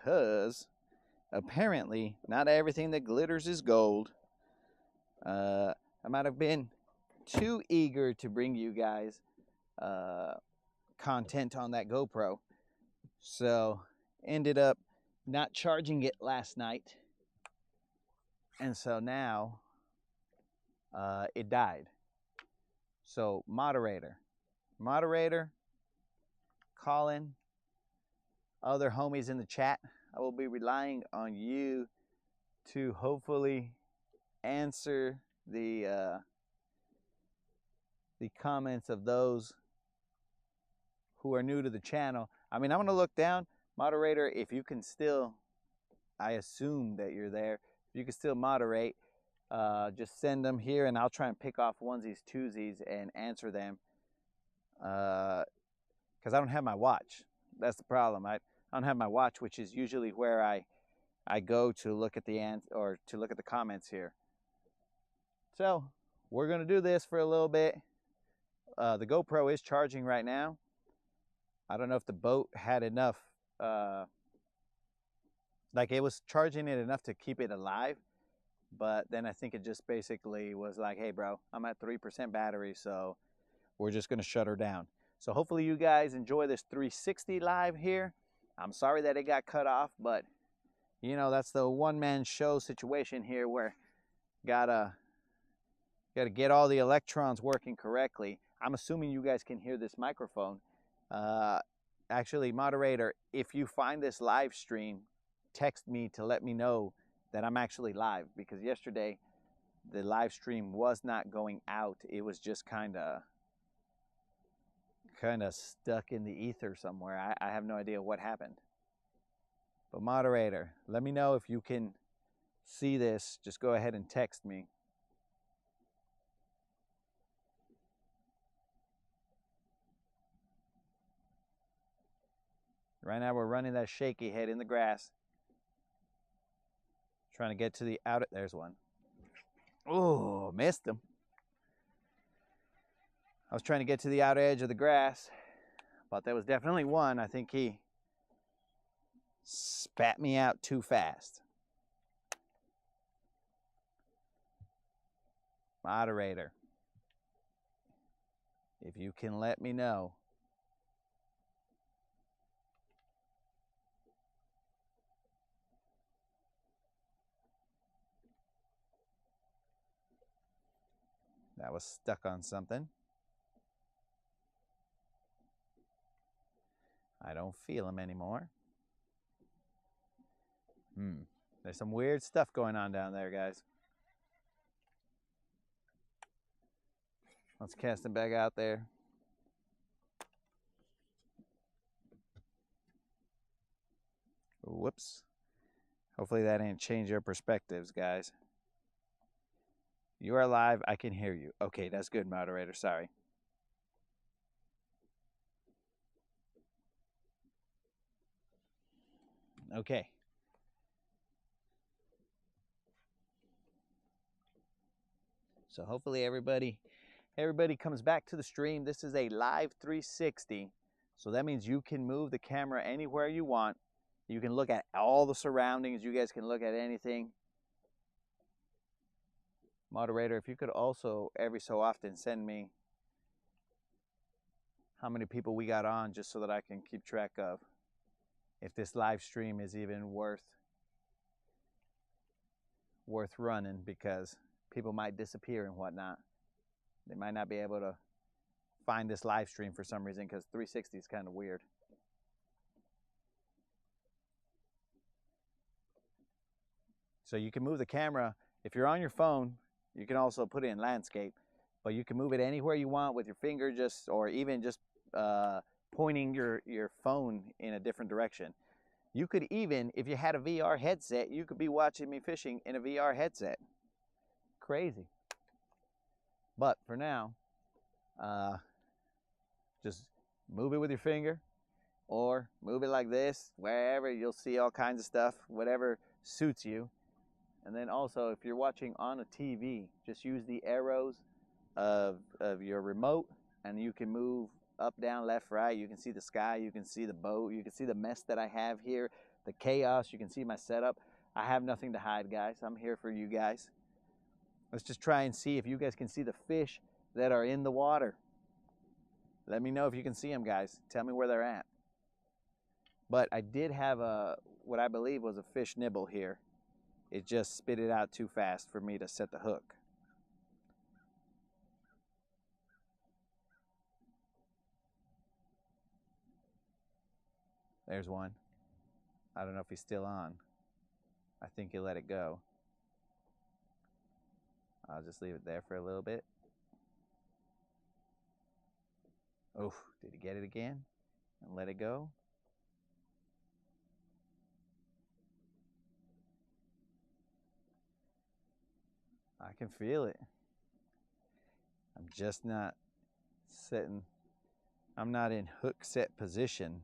because apparently not everything that glitters is gold. I might have been too eager to bring you guys uh, content on that GoPro, so ended up not charging it last night, and so now it died. So moderator, Colin, other homies in the chat, I will be relying on you to hopefully answer the comments of those who are new to the channel. I mean, I'm gonna look down, moderator. If you can still, I assume that you're there. If you can still moderate, just send them here, and I'll try and pick off onesies, twosies, and answer them. Because I don't have my watch. That's the problem. I don't have my watch, which is usually where I go to look at to look at the comments here. So we're gonna do this for a little bit. The GoPro is charging right now. I don't know if the boat had enough, like it was charging it enough to keep it alive, but then I think it just basically was like, hey bro, I'm at 3% battery, so we're just gonna shut her down. So hopefully you guys enjoy this 360 live here. I'm sorry that it got cut off, but you know, that's the one-man show situation here where gotta get all the electrons working correctly. I'm assuming you guys can hear this microphone. Actually, moderator, if you find this live stream, text me to let me know that I'm actually live, because yesterday the live stream was not going out. It was just kind of stuck in the ether somewhere. I have no idea what happened. But moderator, let me know if you can see this. Just go ahead and text me. Right now we're running that shaky head in the grass. Trying to get to the outer, there's one. Oh, missed him. I was trying to get to the outer edge of the grass, but there was definitely one. I think he spat me out too fast. Moderator, if you can let me know. That was stuck on something. I don't feel him anymore. There's some weird stuff going on down there, guys. Let's cast him back out there. Whoops. Hopefully that didn't change your perspectives, guys. You are live. I can hear you. Okay, that's good, moderator. Sorry. Okay. So hopefully everybody comes back to the stream. This is a live 360. So that means you can move the camera anywhere you want. You can look at all the surroundings. You guys can look at anything. Moderator, if you could also every so often send me how many people we got on, just so that I can keep track of if this live stream is even worth running, because people might disappear and whatnot. They might not be able to find this live stream for some reason, because 360 is kind of weird. So you can move the camera. If you're on your phone, you can also put it in landscape, but you can move it anywhere you want with your finger, or even just pointing your phone in a different direction. You could even, if you had a VR headset, you could be watching me fishing in a VR headset. Crazy. But for now, just move it with your finger, or move it like this, wherever. You'll see all kinds of stuff, whatever suits you. And then also, if you're watching on a TV, just use the arrows of your remote, and you can move up, down, left, right. You can see the sky, you can see the boat, you can see the mess that I have here. the chaos. You can see my setup. I have nothing to hide, guys. I'm here for you guys. Let's just try and see if you guys can see the fish that are in the water. Let me know if you can see them, guys. Tell me where they're at. But I did have what I believe was a fish nibble here. It just spit it out too fast for me to set the hook. There's one. I don't know if he's still on. I think he let it go. I'll just leave it there for a little bit. Oh, did he get it again and let it go? I can feel it. I'm just not setting. I'm not in hook set position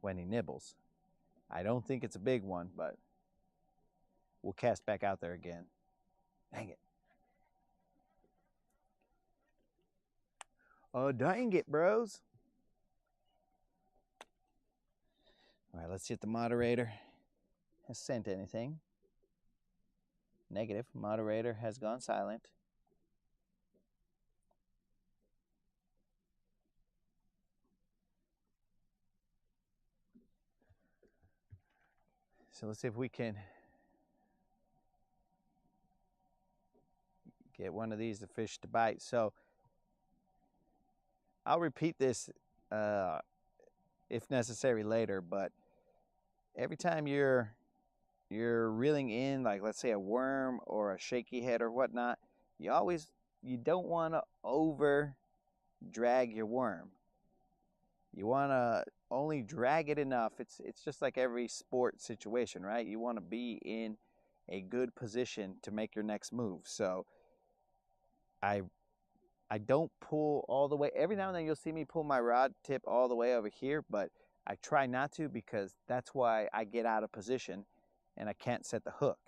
when he nibbles. I don't think it's a big one, but we'll cast back out there again. Dang it. Oh, dang it, bros. All right, let's see if the moderator has sent anything. Negative. Moderator has gone silent. So let's see if we can get one of these to fish to bite. So I'll repeat this if necessary later, but every time you're reeling in, like let's say a worm or a shaky head or whatnot, you don't want to over drag your worm. You want to only drag it enough. It's just like every sport situation, right? You want to be in a good position to make your next move. So I don't pull all the way. Every now and then you'll see me pull my rod tip all the way over here, but I try not to, because that's why I get out of position and I can't set the hook.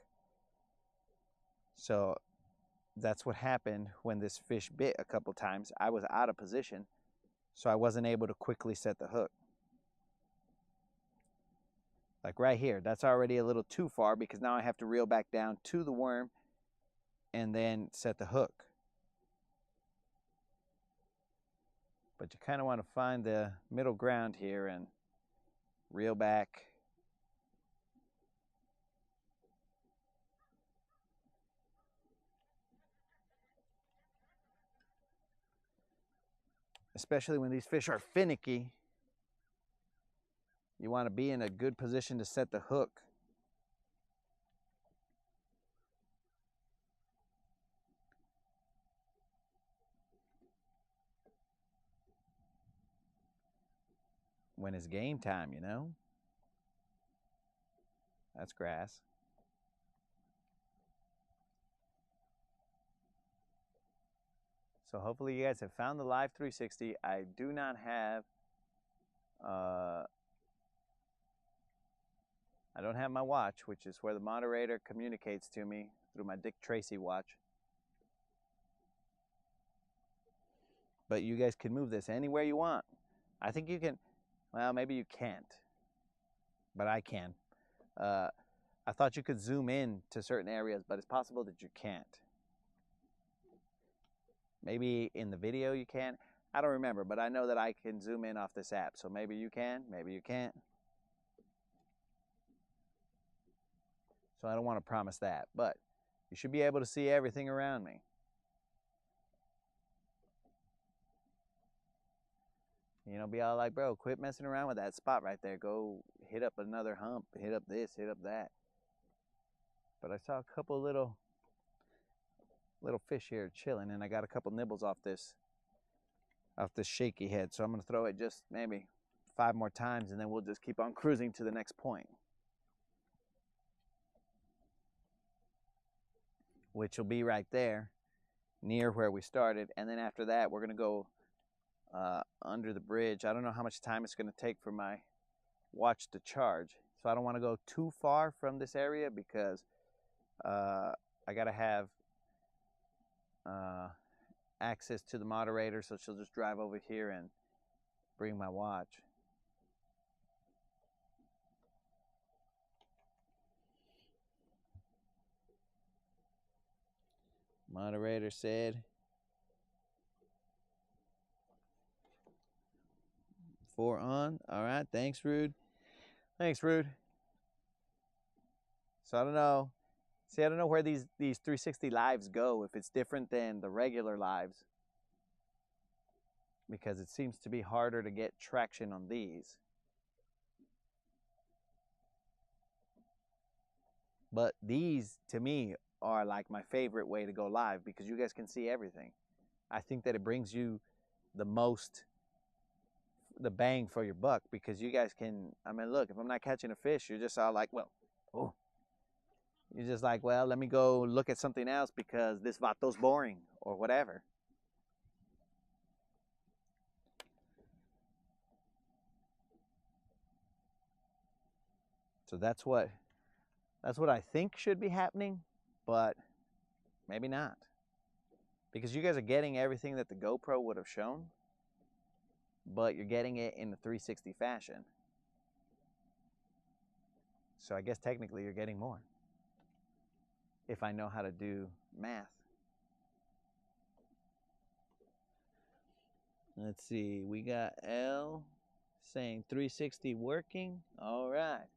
So that's what happened when this fish bit a couple times. I was out of position, so I wasn't able to quickly set the hook. Like right here, that's already a little too far, because now I have to reel back down to the worm and then set the hook. But you kind of want to find the middle ground here and reel back. Especially when these fish are finicky, you want to be in a good position to set the hook. When it's game time, you know? That's grass. So hopefully you guys have found the Live 360. I do not have, I don't have my watch, which is where the moderator communicates to me through my Dick Tracy watch. But you guys can move this anywhere you want. I think you can, well, maybe you can't, but I can. I thought you could zoom in to certain areas, but it's possible that you can't. Maybe in the video you can. I don't remember, but I know that I can zoom in off this app. So maybe you can, maybe you can't. So I don't want to promise that, but you should be able to see everything around me. You know, be all like, bro, quit messing around with that spot right there. Go hit up another hump, hit up this, hit up that. But I saw a couple little fish here chilling, and I got a couple nibbles off this shaky head. So I'm going to throw it just maybe 5 more times, and then we'll just keep on cruising to the next point, which will be right there near where we started. And then after that, we're going to go under the bridge. I don't know how much time it's going to take for my watch to charge, so I don't want to go too far from this area, because I got to have access to the moderator, so she'll just drive over here and bring my watch. Moderator said 4 on. All right, thanks, Rude. Thanks, Rude. So I don't know. See, I don't know where these 360 lives go, if it's different than the regular lives, because it seems to be harder to get traction on these. But these, to me, are like my favorite way to go live, because you guys can see everything. I think that it brings you the bang for your buck, because you guys can, I mean, look, if I'm not catching a fish, you're just all like, well, oh. You're just like, well, let me go look at something else because this vato's boring or whatever. So that's what I think should be happening, but maybe not. Because you guys are getting everything that the GoPro would have shown, but you're getting it in the 360 fashion. So I guess technically you're getting more, if I know how to do math. Let's see, we got L saying 360 working. All right.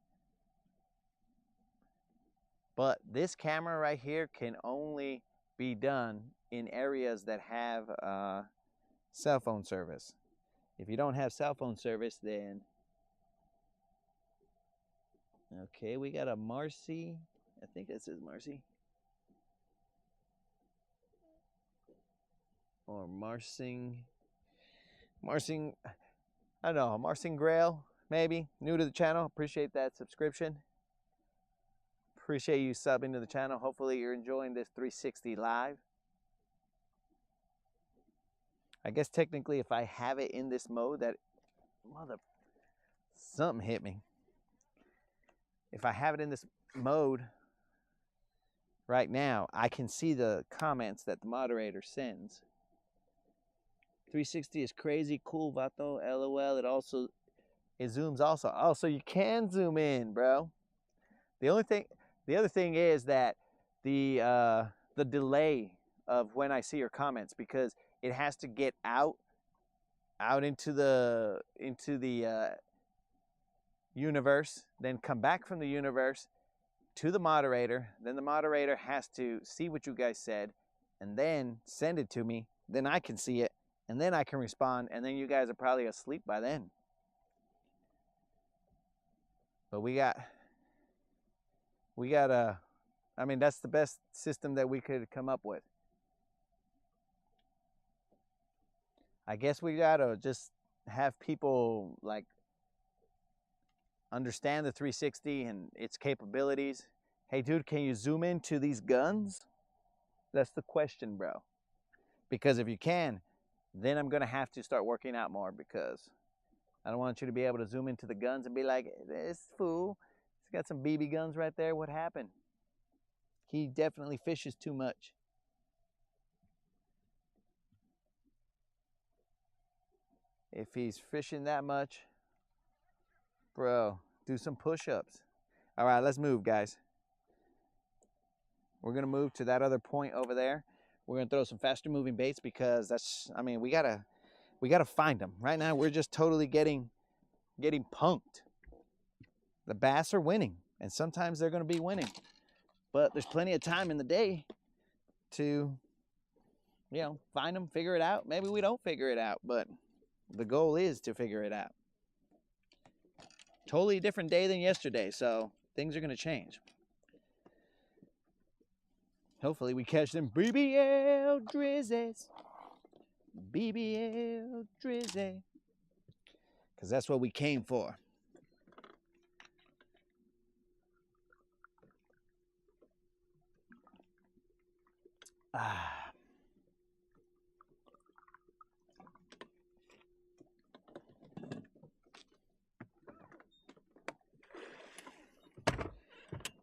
But this camera right here can only be done in areas that have cell phone service. If you don't have cell phone service, then... Okay, we got a Marcy. I think this is Marcy. Or Marsing, I don't know, Marsing Grail, maybe. New to the channel, appreciate that subscription. Appreciate you subbing to the channel. Hopefully you're enjoying this 360 live. I guess technically if I have it in this mode, that something hit me. If I have it in this mode right now, I can see the comments that the moderator sends. 360 is crazy cool, Vato. LOL. It zooms also. Oh, so you can zoom in, bro. The other thing is that the delay of when I see your comments, because it has to get out into the universe, then come back from the universe to the moderator. Then the moderator has to see what you guys said and then send it to me. Then I can see it. And then I can respond, and then you guys are probably asleep by then. But we got I mean, that's the best system that we could come up with. I guess we gotta just have people like understand the 360 and its capabilities. Hey dude, can you zoom into these guns? That's the question, bro. Because if you can, then I'm going to have to start working out more, because I don't want you to be able to zoom into the guns and be like, this fool, he's got some BB guns right there. What happened? He definitely fishes too much. If he's fishing that much, bro, do some push-ups. All right, let's move, guys. We're going to move to that other point over there. We're going to throw some faster moving baits, because that's, I mean, we gotta find them. Right now, we're just totally getting punked. The bass are winning, and sometimes they're going to be winning. But there's plenty of time in the day to, you know, find them, figure it out. Maybe we don't figure it out, but the goal is to figure it out. Totally different day than yesterday, so things are going to change. Hopefully we catch them BBL drizzies. BBL drizzy. Because that's what we came for.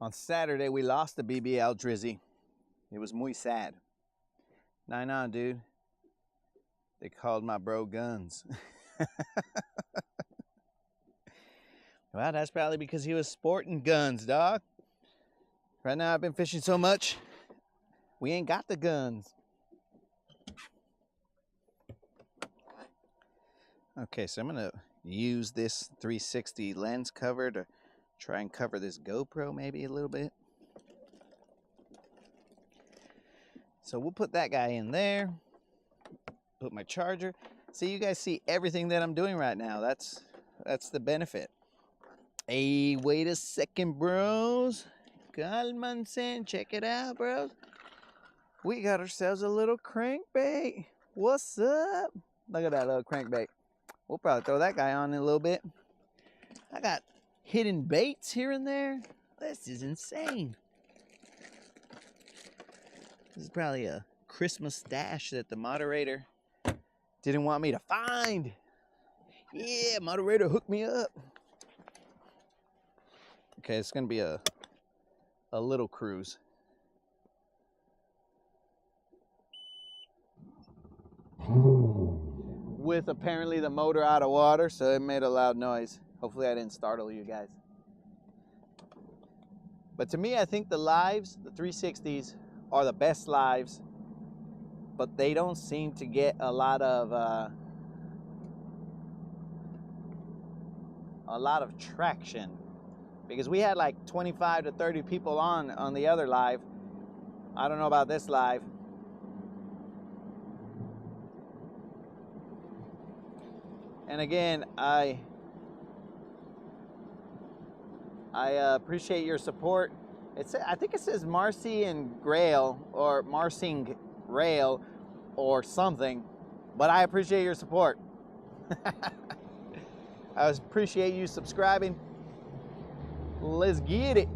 On Saturday, we lost the BBL drizzy. It was muy sad. Nah, dude. They called my bro guns. Well, that's probably because he was sporting guns, dog. Right now, I've been fishing so much, We ain't got the guns. Okay, so I'm gonna use this 360 lens cover to try and cover this GoPro maybe a little bit. So we'll put that guy in there. Put my charger. See, you guys see everything that I'm doing right now. That's the benefit. Hey, wait a second, bros. Calmansen, check it out, bros. We got ourselves a little crankbait. What's up? Look at that little crankbait. We'll probably throw that guy on in a little bit. I got hidden baits here and there. This is insane. This is probably a Christmas stash that the moderator didn't want me to find. Yeah, moderator, hook me up. Okay, it's gonna be a little cruise. With apparently the motor out of water, so it made a loud noise. Hopefully I didn't startle you guys. But to me, I think the lives, the 360s, are the best lives, but they don't seem to get a lot of traction, because we had like 25 to 30 people on the other live. I don't know about this live. And again, I appreciate your support. I think it says Marcy and Grail, or Marsing Rail, or something, but I appreciate your support. I appreciate you subscribing. Let's get it.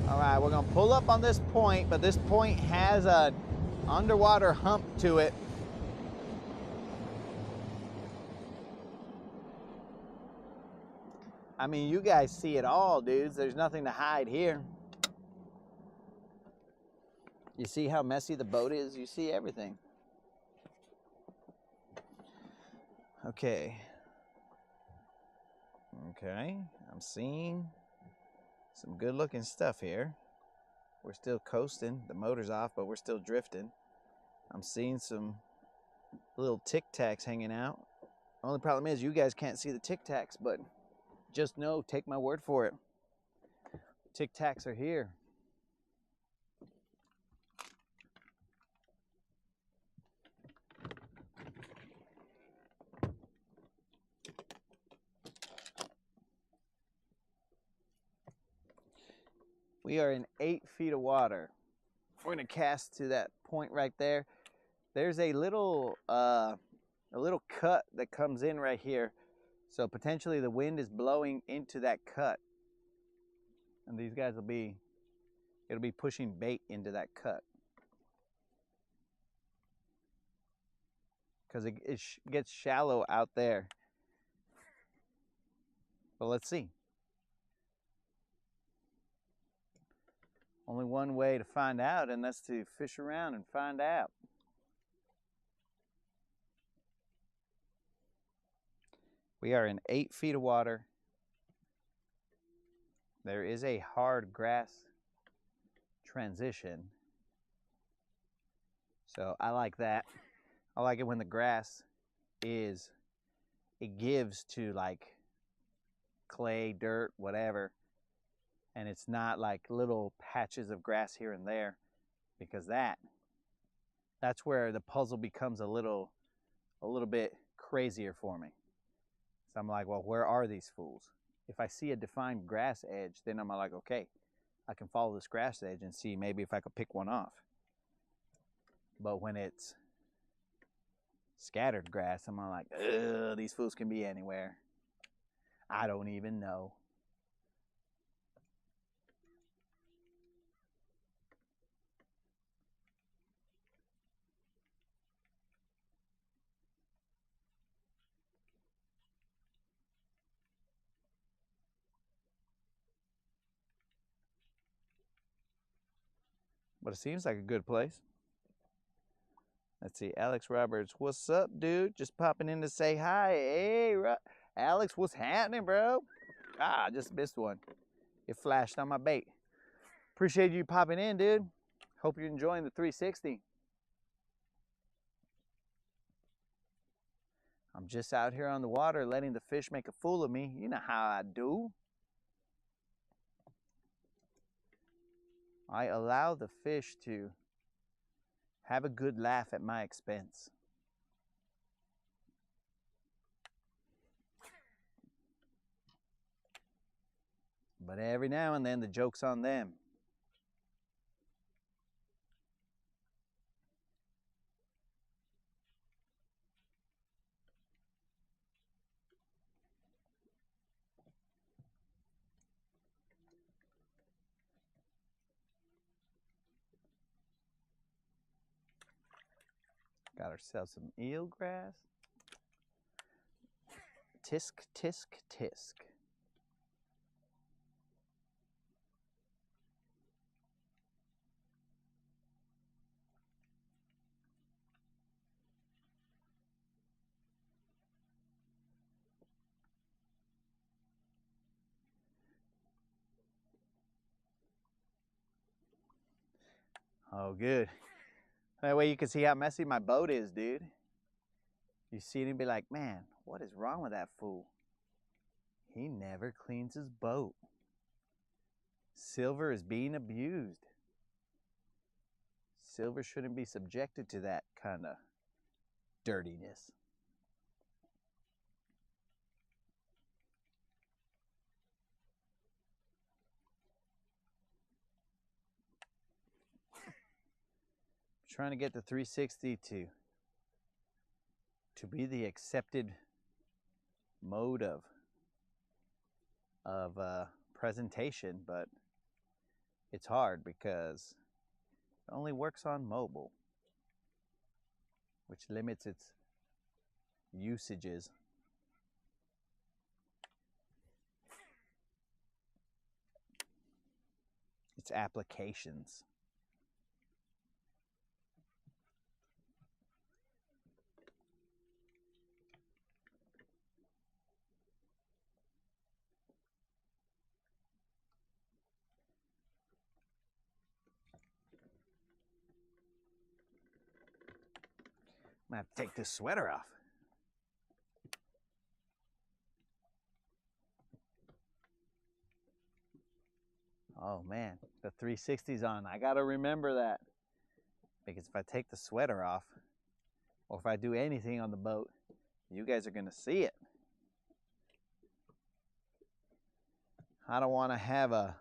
All right, we're gonna pull up on this point, but this point has a underwater hump to it. I mean, you guys see it all, dudes. There's nothing to hide here. You see how messy the boat is? You see everything. Okay. Okay, I'm seeing some good looking stuff here. We're still coasting. The motor's off, but we're still drifting. I'm seeing some little Tic Tacs hanging out. Only problem is you guys can't see the Tic Tacs, but just know, take my word for it, Tic Tacs are here. We are in 8 feet of water. We're gonna cast to that point right there. There's a little cut that comes in right here. So potentially the wind is blowing into that cut. And these guys it'll be pushing bait into that cut. Because it gets shallow out there. But let's see. Only one way to find out, and that's to fish around and find out. We are in 8 feet of water. There is a hard grass transition. So I like that. I like it when the grass it gives to like clay, dirt, whatever. And it's not like little patches of grass here and there, because that's where the puzzle becomes a little bit crazier for me. So I'm like, well, where are these fools? If I see a defined grass edge, then I'm like, okay, I can follow this grass edge and see maybe if I could pick one off. But when it's scattered grass, I'm like, ugh, these fools can be anywhere. I don't even know. But it seems like a good place. Let's see, Alex Roberts, what's up, dude? Just popping in to say hi. Hey, Alex, what's happening, bro? Ah, I just missed one. it flashed on my bait. Appreciate you popping in, dude. Hope you're enjoying the 360. I'm just out here on the water letting the fish make a fool of me. You know how I do. I allow the fish to have a good laugh at my expense. But every now and then the joke's on them. Got ourselves some eelgrass. Tisk, tisk, tisk. Oh, good. That way you can see how messy my boat is, dude. You see it and be like, man, what is wrong with that fool? He never cleans his boat. Silver is being abused. Silver shouldn't be subjected to that kind of dirtiness. Trying to get the 360 to be the accepted mode of presentation, but it's hard because it only works on mobile, which limits its usages. Its applications. I'm gonna have to take this sweater off. Oh man, the 360's on. I gotta remember that. Because if I take the sweater off, or if I do anything on the boat, you guys are gonna see it. I don't wanna have an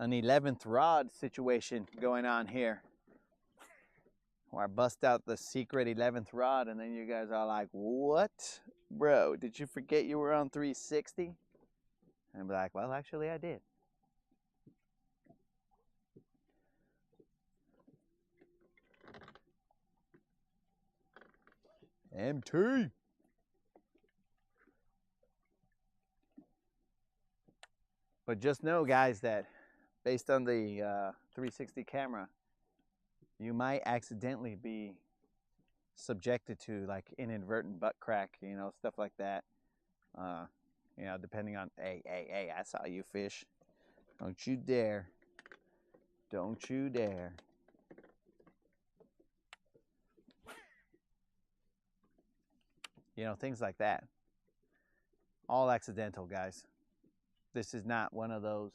11th rod situation going on here. Where I bust out the secret 11th rod and then you guys are like, what? Bro, did you forget you were on 360? And I'd be like, well, actually I did. MT. But just know, guys, that based on the 360 camera, you might accidentally be subjected to like inadvertent butt crack, you know, stuff like that. You know, depending on, hey, I saw you fish. Don't you dare. Don't you dare. You know, things like that. All accidental, guys. This is not one of those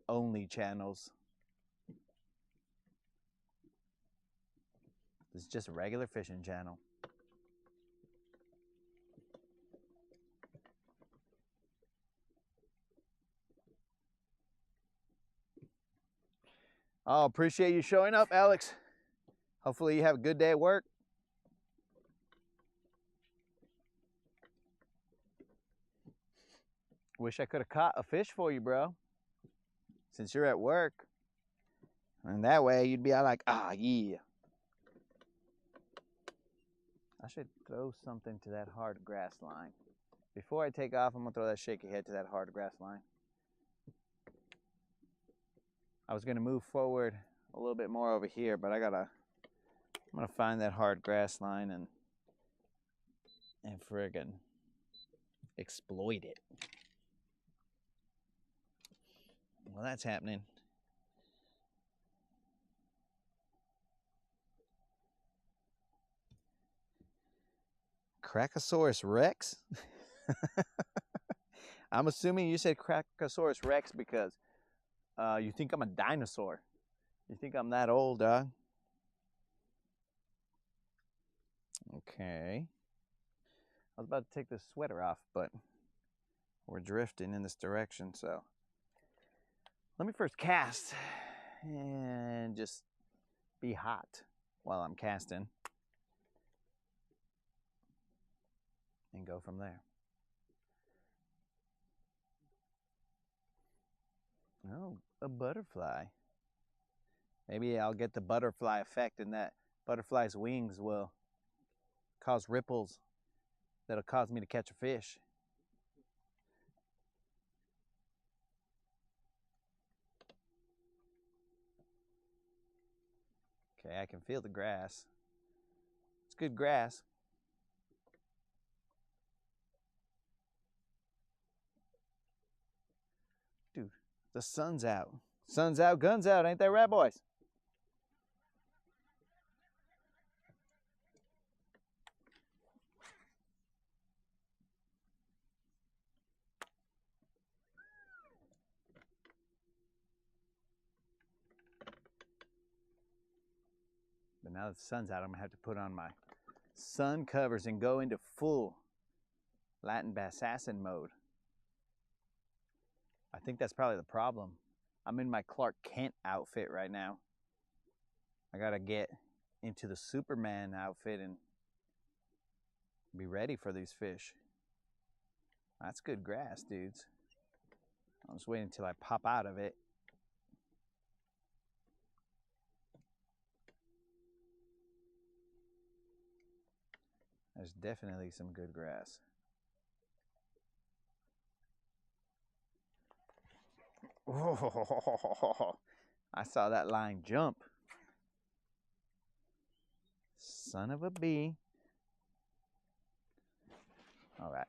only channels. This is just a regular fishing channel. Oh, appreciate you showing up, Alex. Hopefully you have a good day at work. Wish I could have caught a fish for you, bro. Since you're at work. And that way you'd be all like, ah, yeah. I should throw something to that hard grass line. Before I take off, I'm going to throw that shaky head to that hard grass line. I was going to move forward a little bit more over here, but I'm going to find that hard grass line and friggin' exploit it. Well, that's happening. Crackosaurus Rex? I'm assuming you said Crackosaurus Rex because you think I'm a dinosaur. You think I'm that old, dog? Okay. I was about to take this sweater off, but we're drifting in this direction, so let me first cast and just be hot while I'm casting and go from there. Oh, a butterfly. Maybe I'll get the butterfly effect, and that butterfly's wings will cause ripples that'll cause me to catch a fish. Okay, I can feel the grass. It's good grass. Dude, the sun's out. Sun's out, guns out. Ain't that right, boys? But now that the sun's out, I'm going to have to put on my sun covers and go into full Latin Bassassin mode. I think that's probably the problem. I'm in my Clark Kent outfit right now. I got to get into the Superman outfit and be ready for these fish. That's good grass, dudes. I'm just waiting until I pop out of it. There's definitely some good grass. Oh, I saw that line jump. Son of a bee. All right.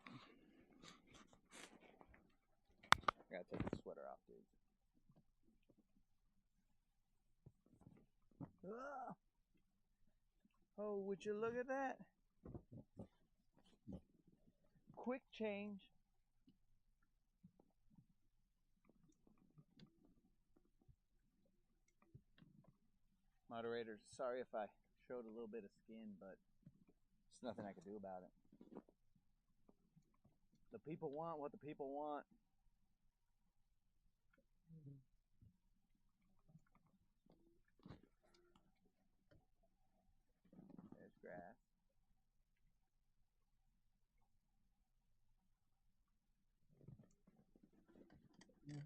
I gotta take the sweater off, dude. Oh, would you look at that? Quick change. Moderators, sorry if I showed a little bit of skin, but there's nothing I could do about it. The people want what the people want. There's grass. I'm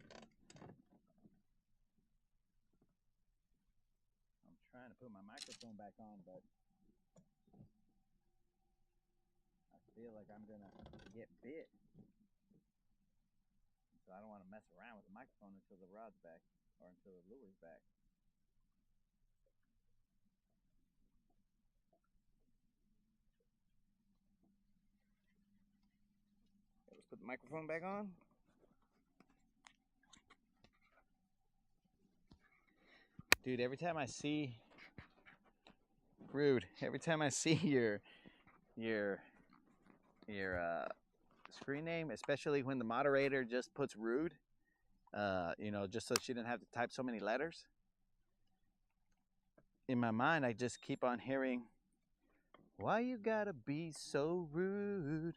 trying to put my microphone back on, but I feel like I'm gonna get bit. So I don't want to mess around with the microphone until the rod's back or until the lure's back. Okay, let's put the microphone back on. Dude, every time I see Rude, every time I see your screen name, especially when the moderator just puts Rude, you know, just so she didn't have to type so many letters. In my mind, I just keep on hearing, "Why you gotta be so rude?"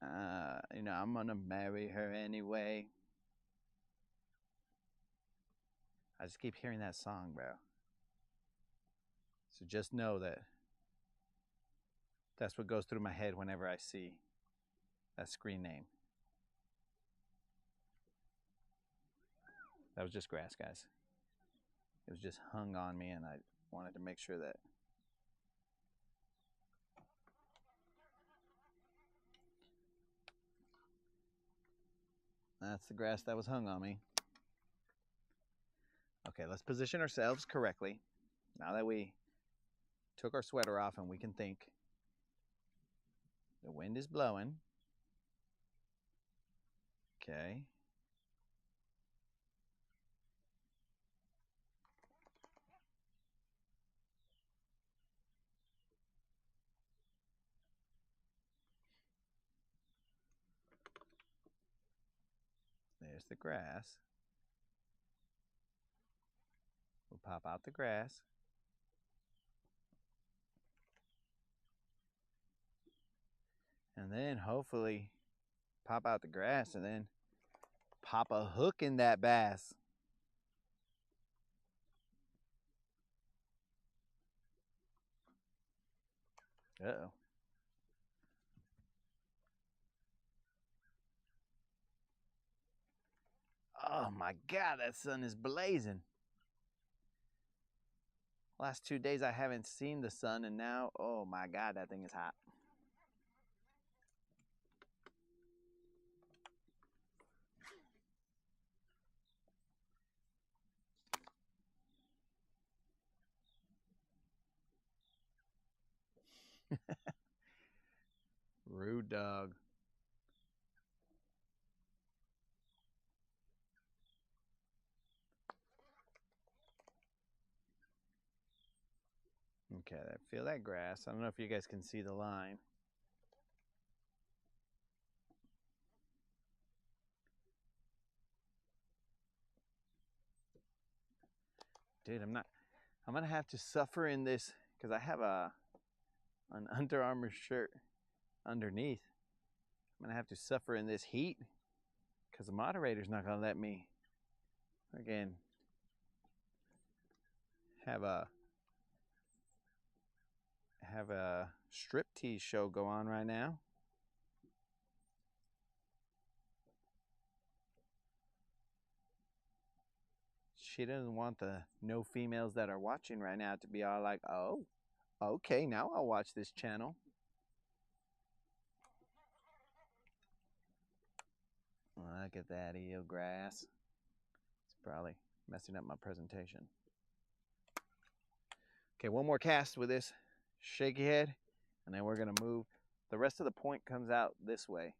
You know, I'm gonna marry her anyway. I just keep hearing that song, bro. So just know that that's what goes through my head whenever I see that screen name. That was just grass, guys. It was just hung on me, and I wanted to make sure that that's the grass that was hung on me. Okay, let's position ourselves correctly. Now that we took our sweater off and we can think. The wind is blowing. Okay. There's the grass. We'll pop out the grass. And then hopefully pop out the grass and then pop a hook in that bass. Uh-oh. Oh my God, that sun is blazing. Last 2 days I haven't seen the sun, and now, oh my God, that thing is hot. Rude dog. Okay, I feel that grass. I don't know if you guys can see the line. Dude, I'm gonna have to suffer in this because I have an Under Armour shirt underneath. I'm gonna have to suffer in this heat because the moderator's not gonna let me again have a striptease show go on right now. She doesn't want the no females that are watching right now to be all like, oh, okay, now I'll watch this channel. Look at that eelgrass. It's probably messing up my presentation. Okay, one more cast with this shaky head, and then we're gonna move. The rest of the point comes out this way.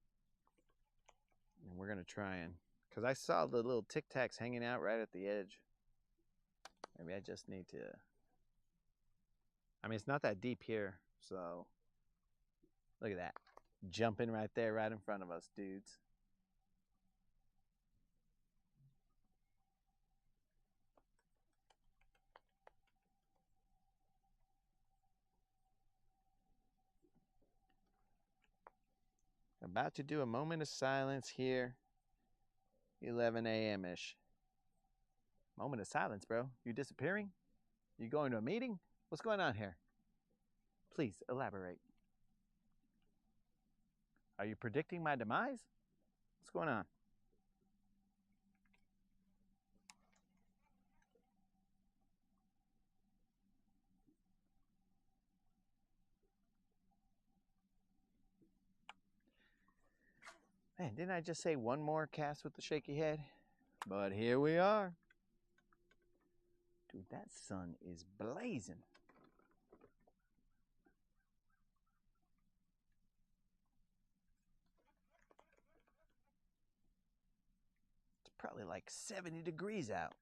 And we're gonna try and, because I saw the little Tic Tacs hanging out right at the edge. Maybe I just need to, I mean, it's not that deep here, so look at that. Jumping right there, right in front of us, dudes. About to do a moment of silence here, 11 a.m.-ish. Moment of silence, bro. You disappearing? You going to a meeting? What's going on here? Please elaborate. Are you predicting my demise? What's going on? Man, didn't I just say one more cast with the shaky head? But here we are. Dude, that sun is blazing. It's probably like 70 degrees out.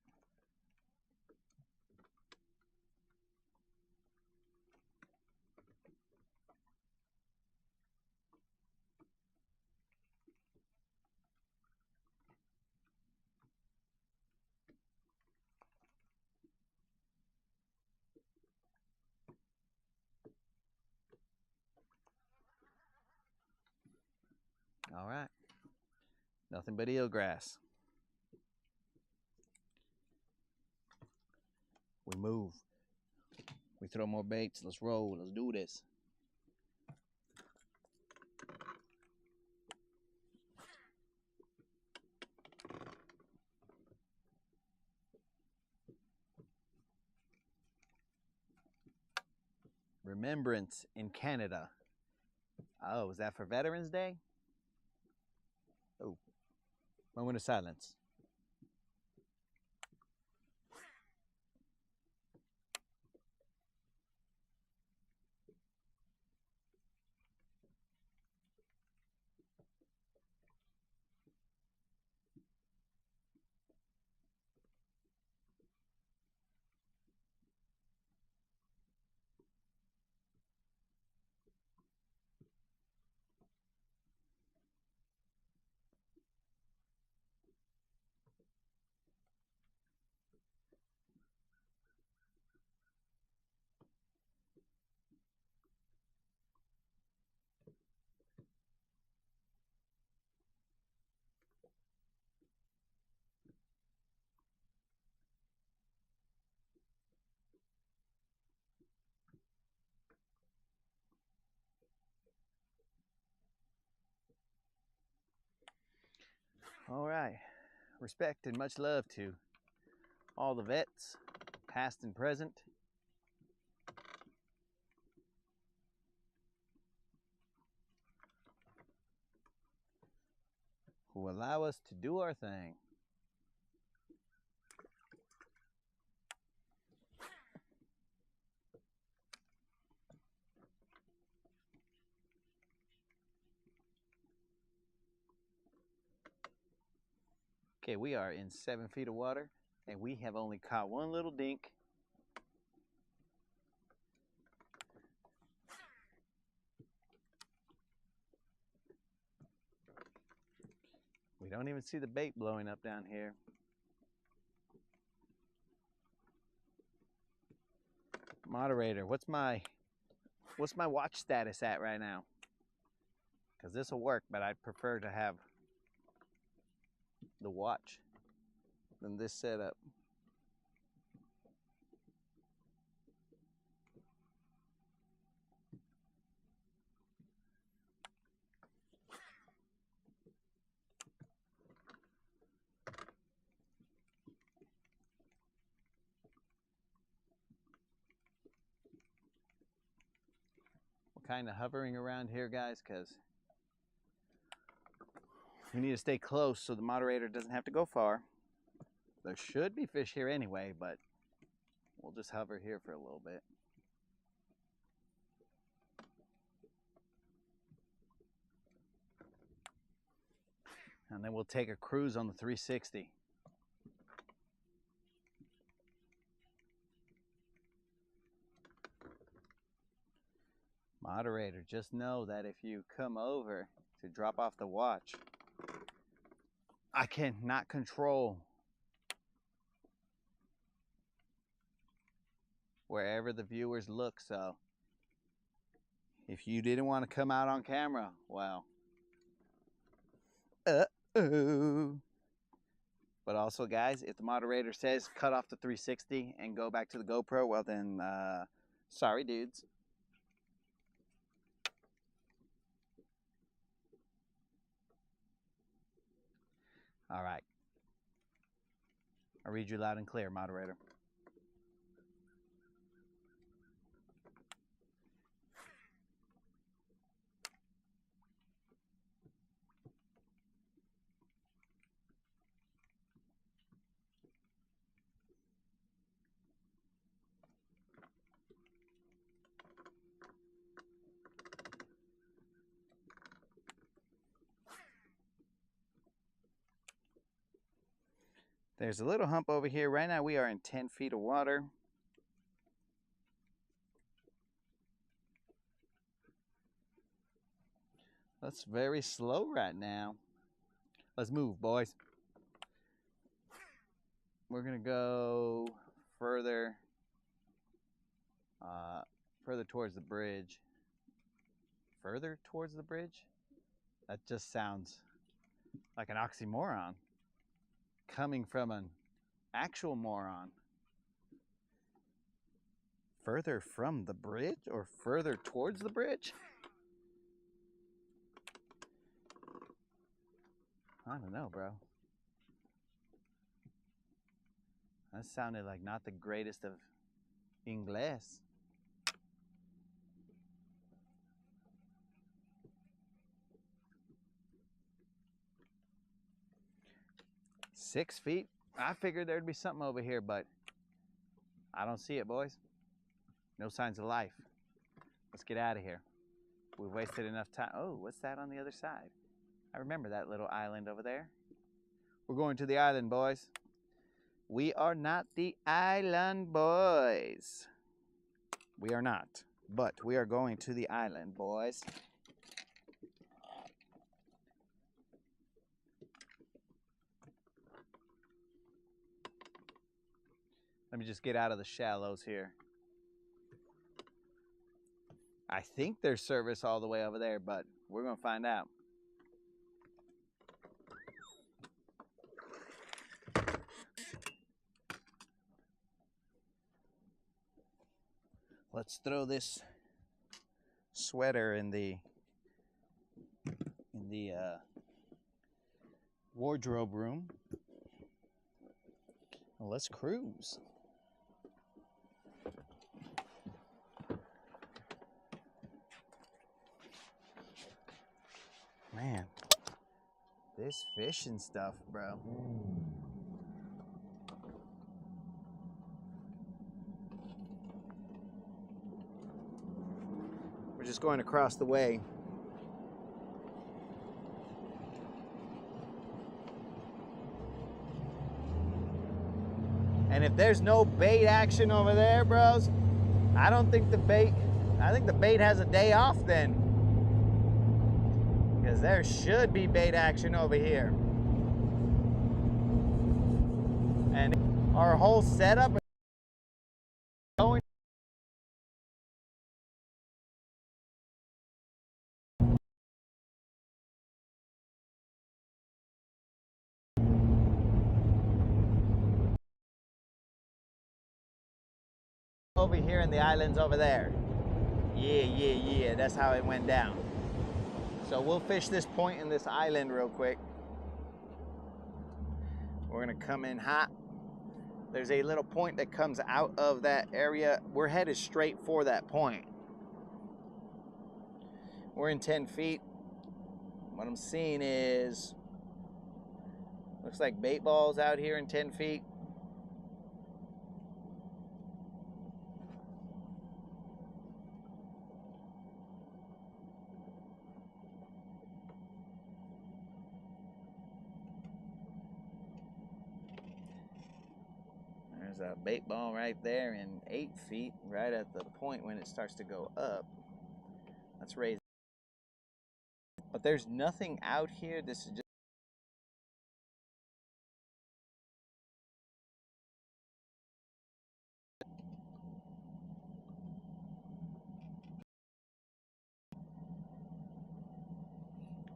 All right. Nothing but eelgrass. We move. We throw more baits. Let's roll. Let's do this. Remembrance in Canada. Oh, is that for Veterans Day? Oh, moment of silence. All right, respect and much love to all the vets, past and present, who allow us to do our thing. Okay, we are in 7 feet of water, and we have only caught one little dink. We don't even see the bait blowing up down here. Moderator, what's my watch status at right now? Because this will work, but I'd prefer to have the watch than this setup. We're kind of hovering around here, guys, because we need to stay close so the moderator doesn't have to go far. There should be fish here anyway, but we'll just hover here for a little bit. And then we'll take a cruise on the 360. Moderator, just know that if you come over to drop off the watch, I cannot control wherever the viewers look, so if you didn't want to come out on camera, well, uh-oh. But also, guys, if the moderator says cut off the 360 and go back to the GoPro, well then, sorry, dudes. All right. I'll read you loud and clear, moderator. There's a little hump over here. Right now we are in 10 feet of water. That's very slow right now. Let's move, boys. We're gonna go further towards the bridge. Further towards the bridge? That just sounds like an oxymoron coming from an actual moron. Further from the bridge or further towards the bridge? I don't know, bro. That sounded like not the greatest of English. Six feet? I figured there'd be something over here, but I don't see it, boys. No signs of life. Let's get out of here. We've wasted enough time. Oh, what's that on the other side? I remember that little island over there. We're going to the island, boys. We are not the island boys. We are not, but we are going to the island, boys. Let me just get out of the shallows here. I think there's service all the way over there, but we're going to find out. Let's throw this sweater in the wardrobe room. Well, let's cruise. Man, this fishing stuff, bro. We're just going across the way. And if there's no bait action over there, bros, I think the bait has a day off then. Because there should be bait action over here. And our whole setup is going. Over here in the islands over there. Yeah, that's how it went down. So we'll fish this point in this island real quick. We're gonna come in hot. There's a little point that comes out of that area. We're headed straight for that point. We're in 10 feet. What I'm seeing is, looks like bait balls out here in 10 feet. There's a bait ball right there in 8 feet, right at the point when it starts to go up. Let's raise. But there's nothing out here. This is just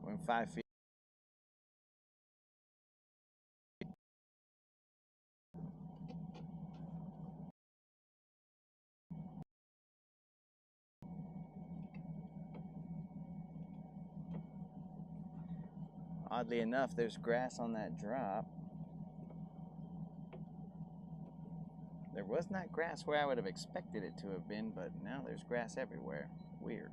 we're in 5 feet. Oddly enough, there's grass on that drop. There was not grass where I would have expected it to have been, but now there's grass everywhere. Weird.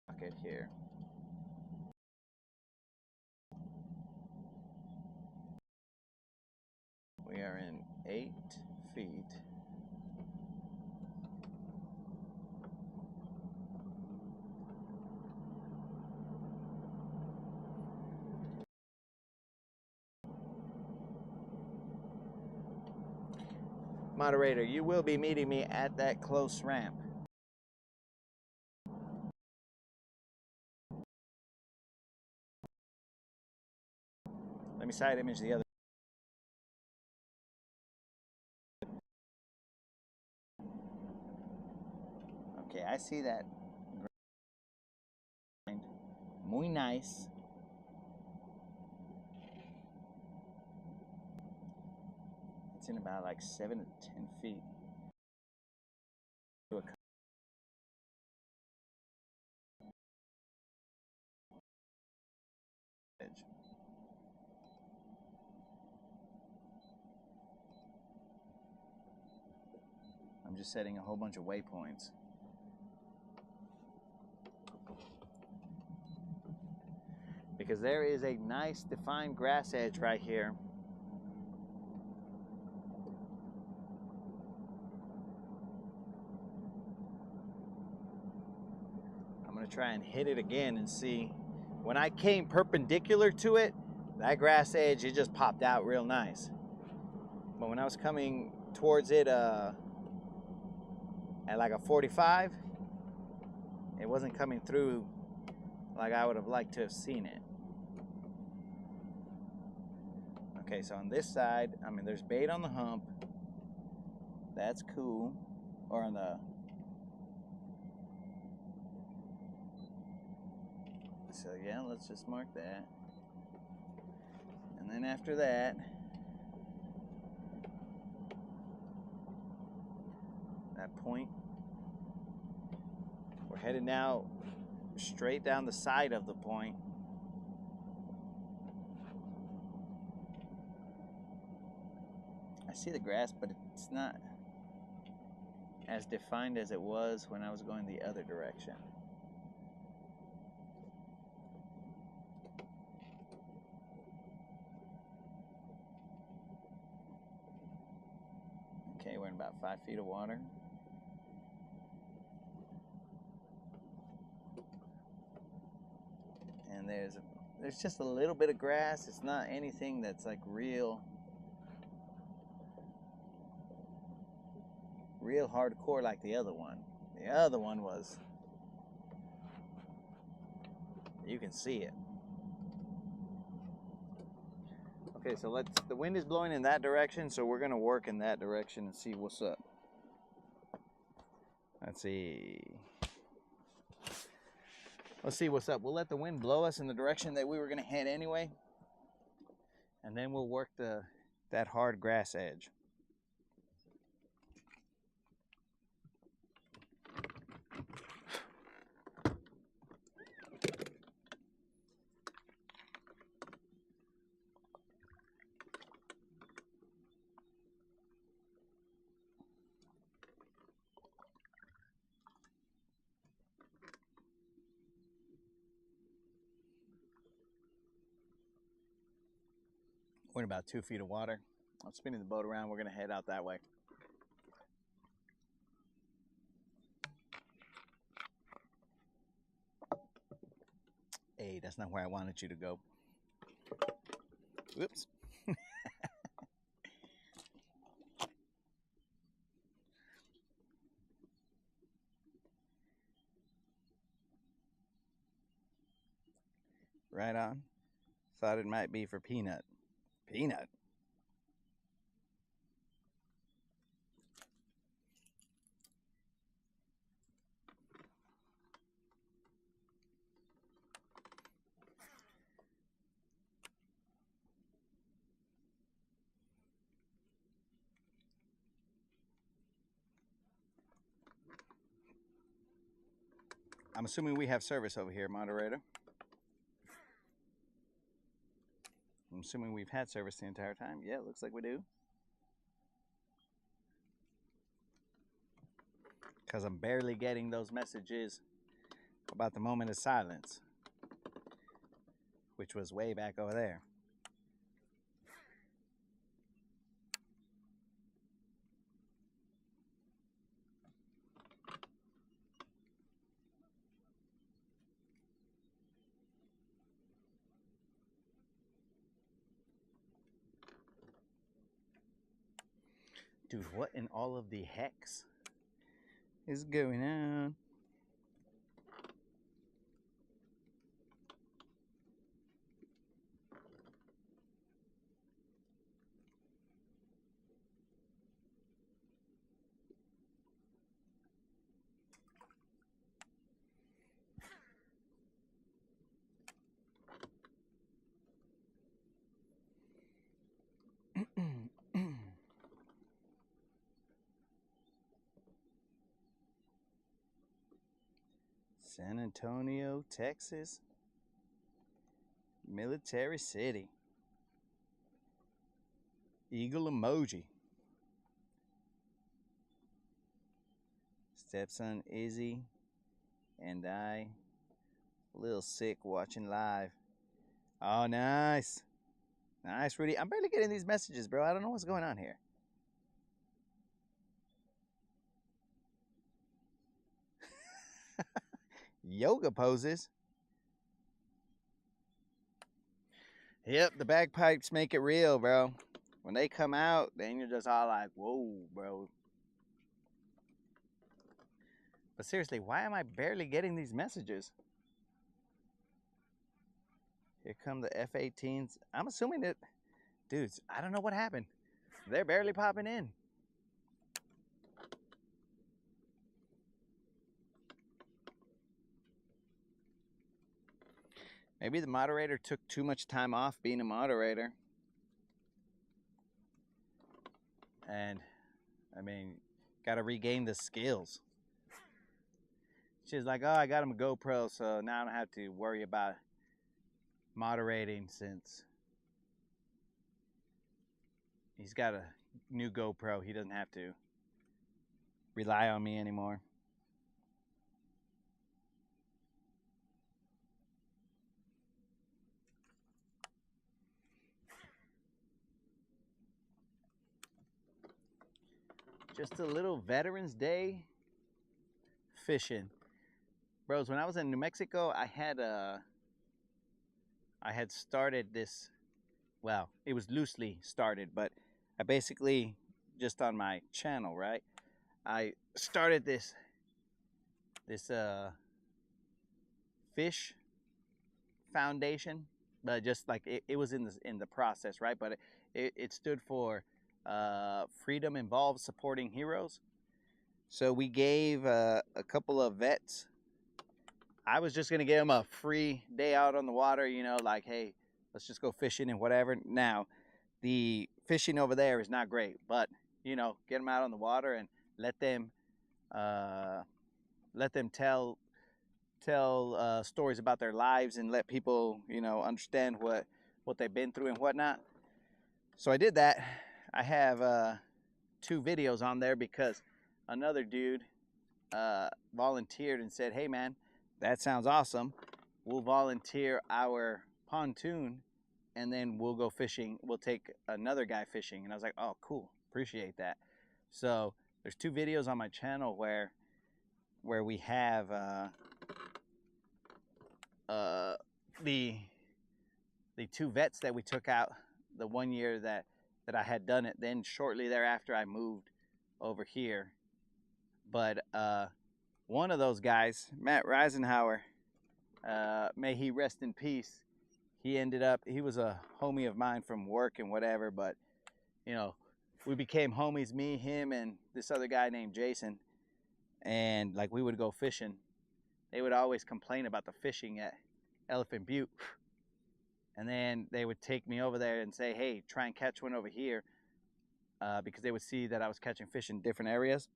Pocket here. We are in 8 feet. Moderator, you will be meeting me at that close ramp. Let me side image the other. Okay, I see that. Muy nice. It's in about like 7 to 10 feet. I'm just setting a whole bunch of waypoints. Because there is a nice defined grass edge right here. I'm gonna try and hit it again and see. When I came perpendicular to it, that grass edge, it just popped out real nice. But when I was coming towards it at like a 45, it wasn't coming through like I would have liked to have seen it. Okay, so on this side, I mean, there's bait on the hump. That's cool. Or on the... So yeah, let's just mark that. And then after that, that point, we're We're headed now straight down the side of the point. I see the grass, but it's not as defined as it was when I was going the other direction. Okay, we're in about 5 feet of water. And there's just a little bit of grass. It's not anything that's like real hardcore like the other one. The other one was, you can see it. Okay, so the wind is blowing in that direction, so we're gonna work in that direction and see what's up. Let's see what's up. We'll let the wind blow us in the direction that we were gonna head anyway, and then we'll work that hard grass edge. We're in about 2 feet of water. I'm spinning the boat around. We're gonna head out that way. Hey, that's not where I wanted you to go. Whoops. Right on. Thought it might be for Peanut. Peanut. I'm assuming we have service over here, moderator. I'm assuming we've had service the entire time. Yeah, it looks like we do. Because I'm barely getting those messages about the moment of silence, which was way back over there. Dude, what in all of the hex is going on? San Antonio, Texas. Military City. Eagle emoji. Stepson Izzy and I, a little sick watching live. Oh, nice. Nice, Rudy. I'm barely getting these messages, bro. I don't know what's going on here. Yoga poses. Yep, the bagpipes make it real, bro. When they come out, then you're just all like, whoa, bro. But seriously, why am I barely getting these messages? Here come the F-18s. I'm assuming that, dudes, I don't know what happened. They're barely popping in. Maybe the moderator took too much time off being a moderator. And, I mean, got to regain the skills. She's like, oh, I got him a GoPro, so now I don't have to worry about moderating since he's got a new GoPro. He doesn't have to rely on me anymore. Just a little Veterans Day fishing. Bros, when I was in New Mexico, I had started this, well, it was loosely started, but I basically, just on my channel, right? I started this fish foundation, but just like it was in the process, right? But it stood for Freedom Involves Supporting Heroes. So we gave a couple of vets. I was just gonna give them a free day out on the water, you know, like, hey, let's just go fishing and whatever. Now, the fishing over there is not great, but you know, get them out on the water and let them tell stories about their lives and let people, you know, understand what they've been through and whatnot. So I did that. I have 2 videos on there because another dude volunteered and said, hey man, that sounds awesome. We'll volunteer our pontoon and then we'll go fishing. We'll take another guy fishing. And I was like, oh, cool. Appreciate that. So there's 2 videos on my channel where we have the 2 vets that we took out the 1 year that I had done it. Then shortly thereafter, I moved over here. But one of those guys, Matt Reisenhauer, may he rest in peace. He was a homie of mine from work and whatever, but you know, we became homies, me, him, and this other guy named Jason. And like we would go fishing. They would always complain about the fishing at Elephant Butte. And then they would take me over there and say, hey, try and catch one over here. Because they would see that I was catching fish in different areas,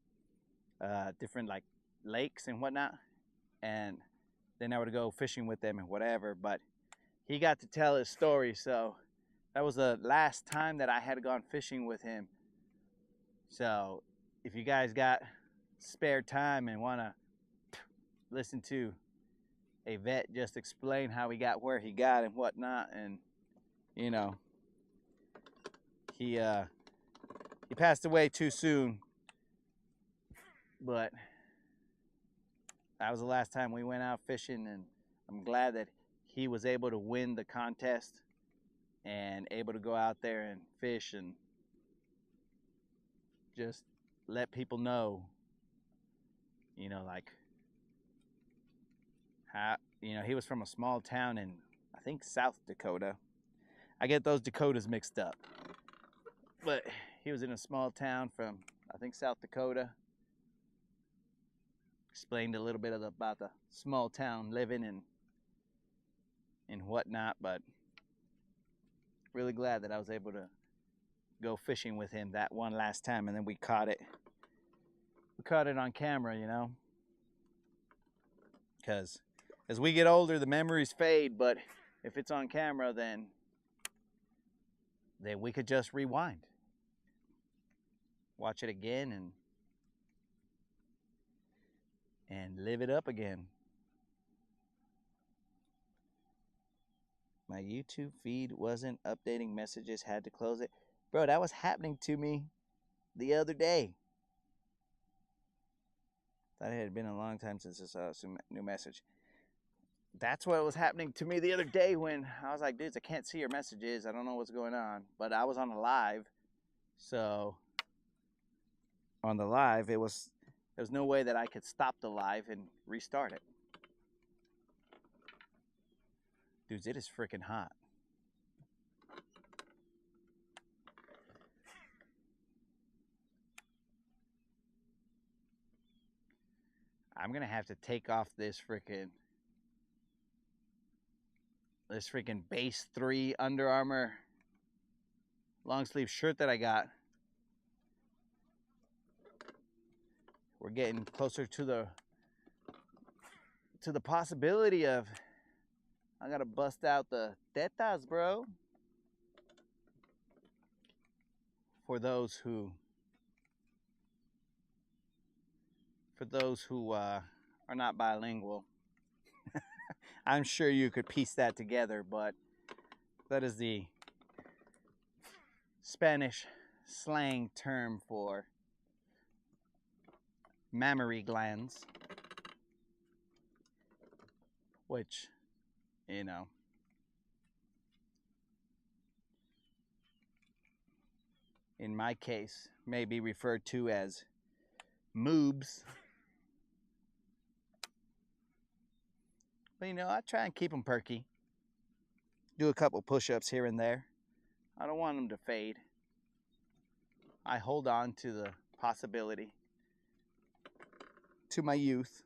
different like lakes and whatnot. And then I would go fishing with them and whatever. But he got to tell his story. So that was the last time that I had gone fishing with him. So if you guys got spare time and want to listen to a vet just explain how he got where he got and whatnot, and you know, he passed away too soon, but that was the last time we went out fishing, and I'm glad that he was able to win the contest and able to go out there and fish and just let people know, you know, like how, you know, he was from a small town in, I think, South Dakota. I get those Dakotas mixed up. But he was in a small town from, I think, South Dakota. Explained a little bit about the small town living and whatnot, but really glad that I was able to go fishing with him that one last time, and then we caught it. We caught it on camera, you know, because as we get older, the memories fade, but if it's on camera, then we could just rewind, watch it again, and live it up again. My YouTube feed wasn't updating messages, had to close it. Bro, that was happening to me the other day. Thought it had been a long time since I saw a new message. That's what was happening to me the other day when I was like, dudes, I can't see your messages. I don't know what's going on. But I was on a live. So on the live, there was no way that I could stop the live and restart it. Dudes, it is freaking hot. I'm going to have to take off this freaking base 3 Under Armour long sleeve shirt that I got. We're getting closer to the to the possibility of I gotta bust out the tetas, bro. For those who are not bilingual, I'm sure you could piece that together, but that is the Spanish slang term for mammary glands, which, you know, in my case may be referred to as moobs. But you know, I try and keep them perky. Do a couple push-ups here and there. I don't want them to fade. I hold on to the possibility, to my youth.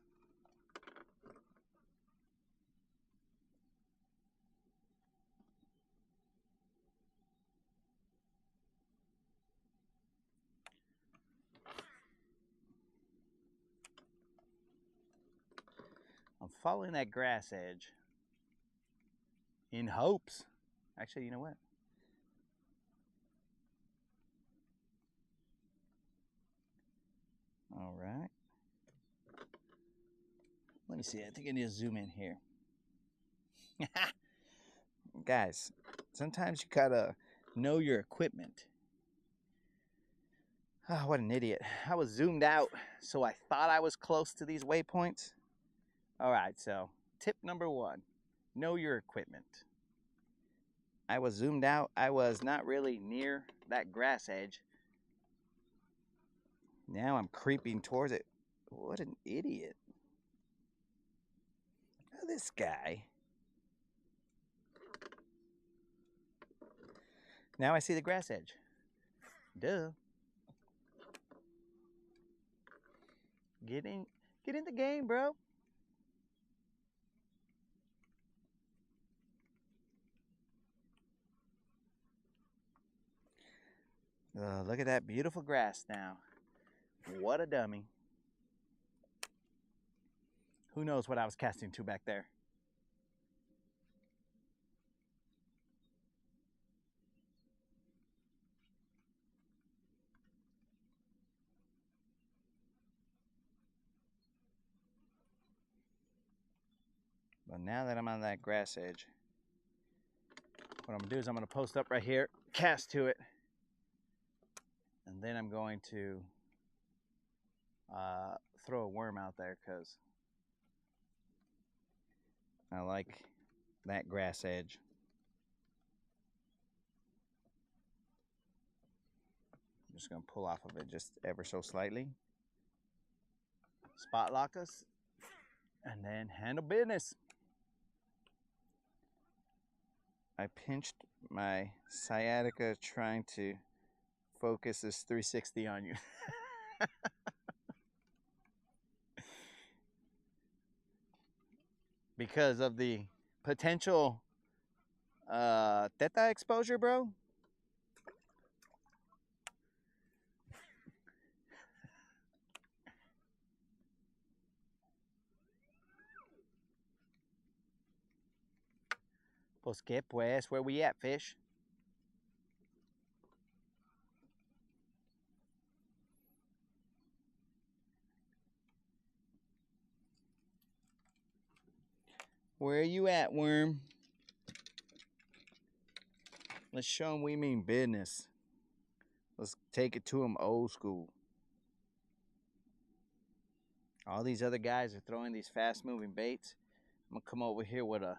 I'm following that grass edge in hopes. Actually, you know what? All right. Let me see. I think I need to zoom in here. Guys, sometimes you gotta know your equipment. Oh, what an idiot. I was zoomed out, so I thought I was close to these waypoints. All right, so tip number 1, know your equipment. I was zoomed out. I was not really near that grass edge. Now I'm creeping towards it. What an idiot. Look at this guy. Now I see the grass edge. Duh. Get in the game, bro. Look at that beautiful grass now. What a dummy. Who knows what I was casting to back there? But now that I'm on that grass edge, what I'm going to do is I'm going to post up right here, cast to it, and then I'm going to throw a worm out there because I like that grass edge. I'm just going to pull off of it just ever so slightly. Spot lock us, and then handle business. I pinched my sciatica trying to focus this 360 on you. Because of the potential teta exposure, bro. Pues que pues, where we at, fish? Where are you at, worm? Let's show them we mean business. Let's take it to them old school. All these other guys are throwing these fast-moving baits. I'm gonna come over here with a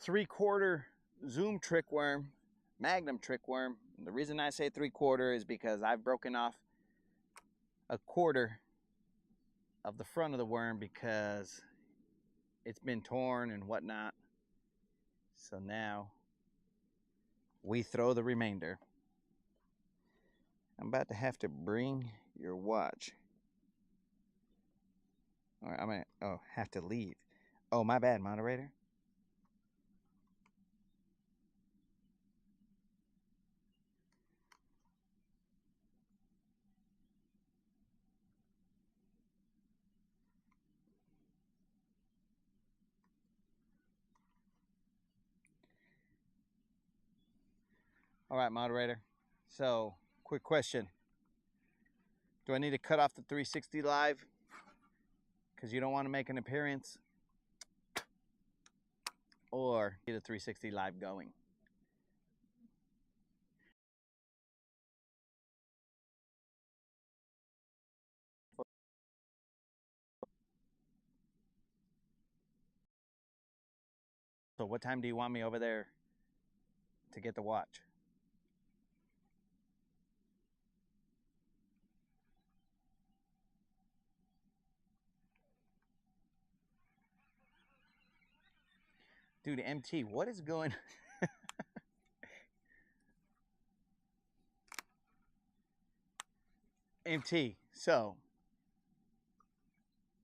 3/4 zoom trick worm, magnum trick worm. The reason I say 3/4 is because I've broken off a quarter of the front of the worm because it's been torn and whatnot. So now we throw the remainder. I'm about to have to bring your watch. Or I'm gonna have to leave. Oh, my bad, moderator. All right, moderator. So, quick question. Do I need to cut off the 360 live because you don't want to make an appearance? Or get a 360 live going? So what time do you want me over there to get the watch? Dude, MT, what is going MT, so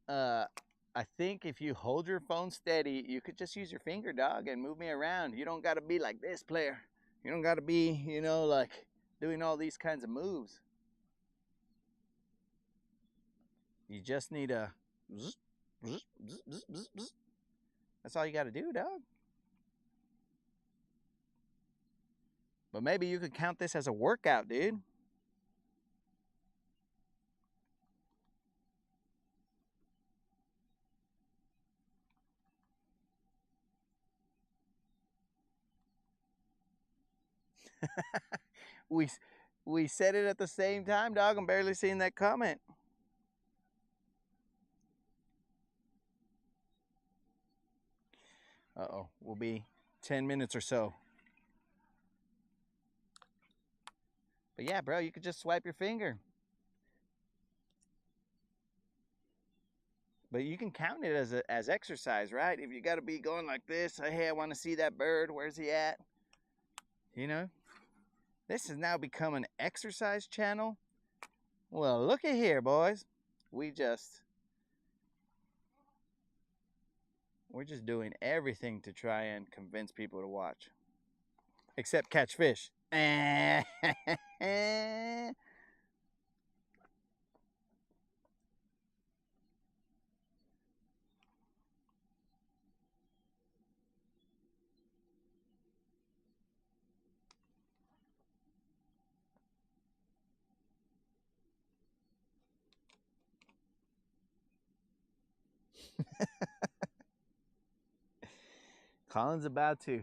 I think if you hold your phone steady, you could just use your finger, dog, and move me around. You don't got to be like this, player. You don't got to be, you know, like doing all these kinds of moves. You just need a that's all you got to do, dog. But maybe you could count this as a workout, dude. we said it at the same time, dog. I'm barely seeing that comment. Uh-oh, we'll be 10 minutes or so. But yeah, bro, you could just swipe your finger. But you can count it as exercise, right? If you got to be going like this, hey, I want to see that bird. Where's he at? You know? This has now become an exercise channel. Well, look at here, boys. We're just doing everything to try and convince people to watch. Except catch fish. Colin's about to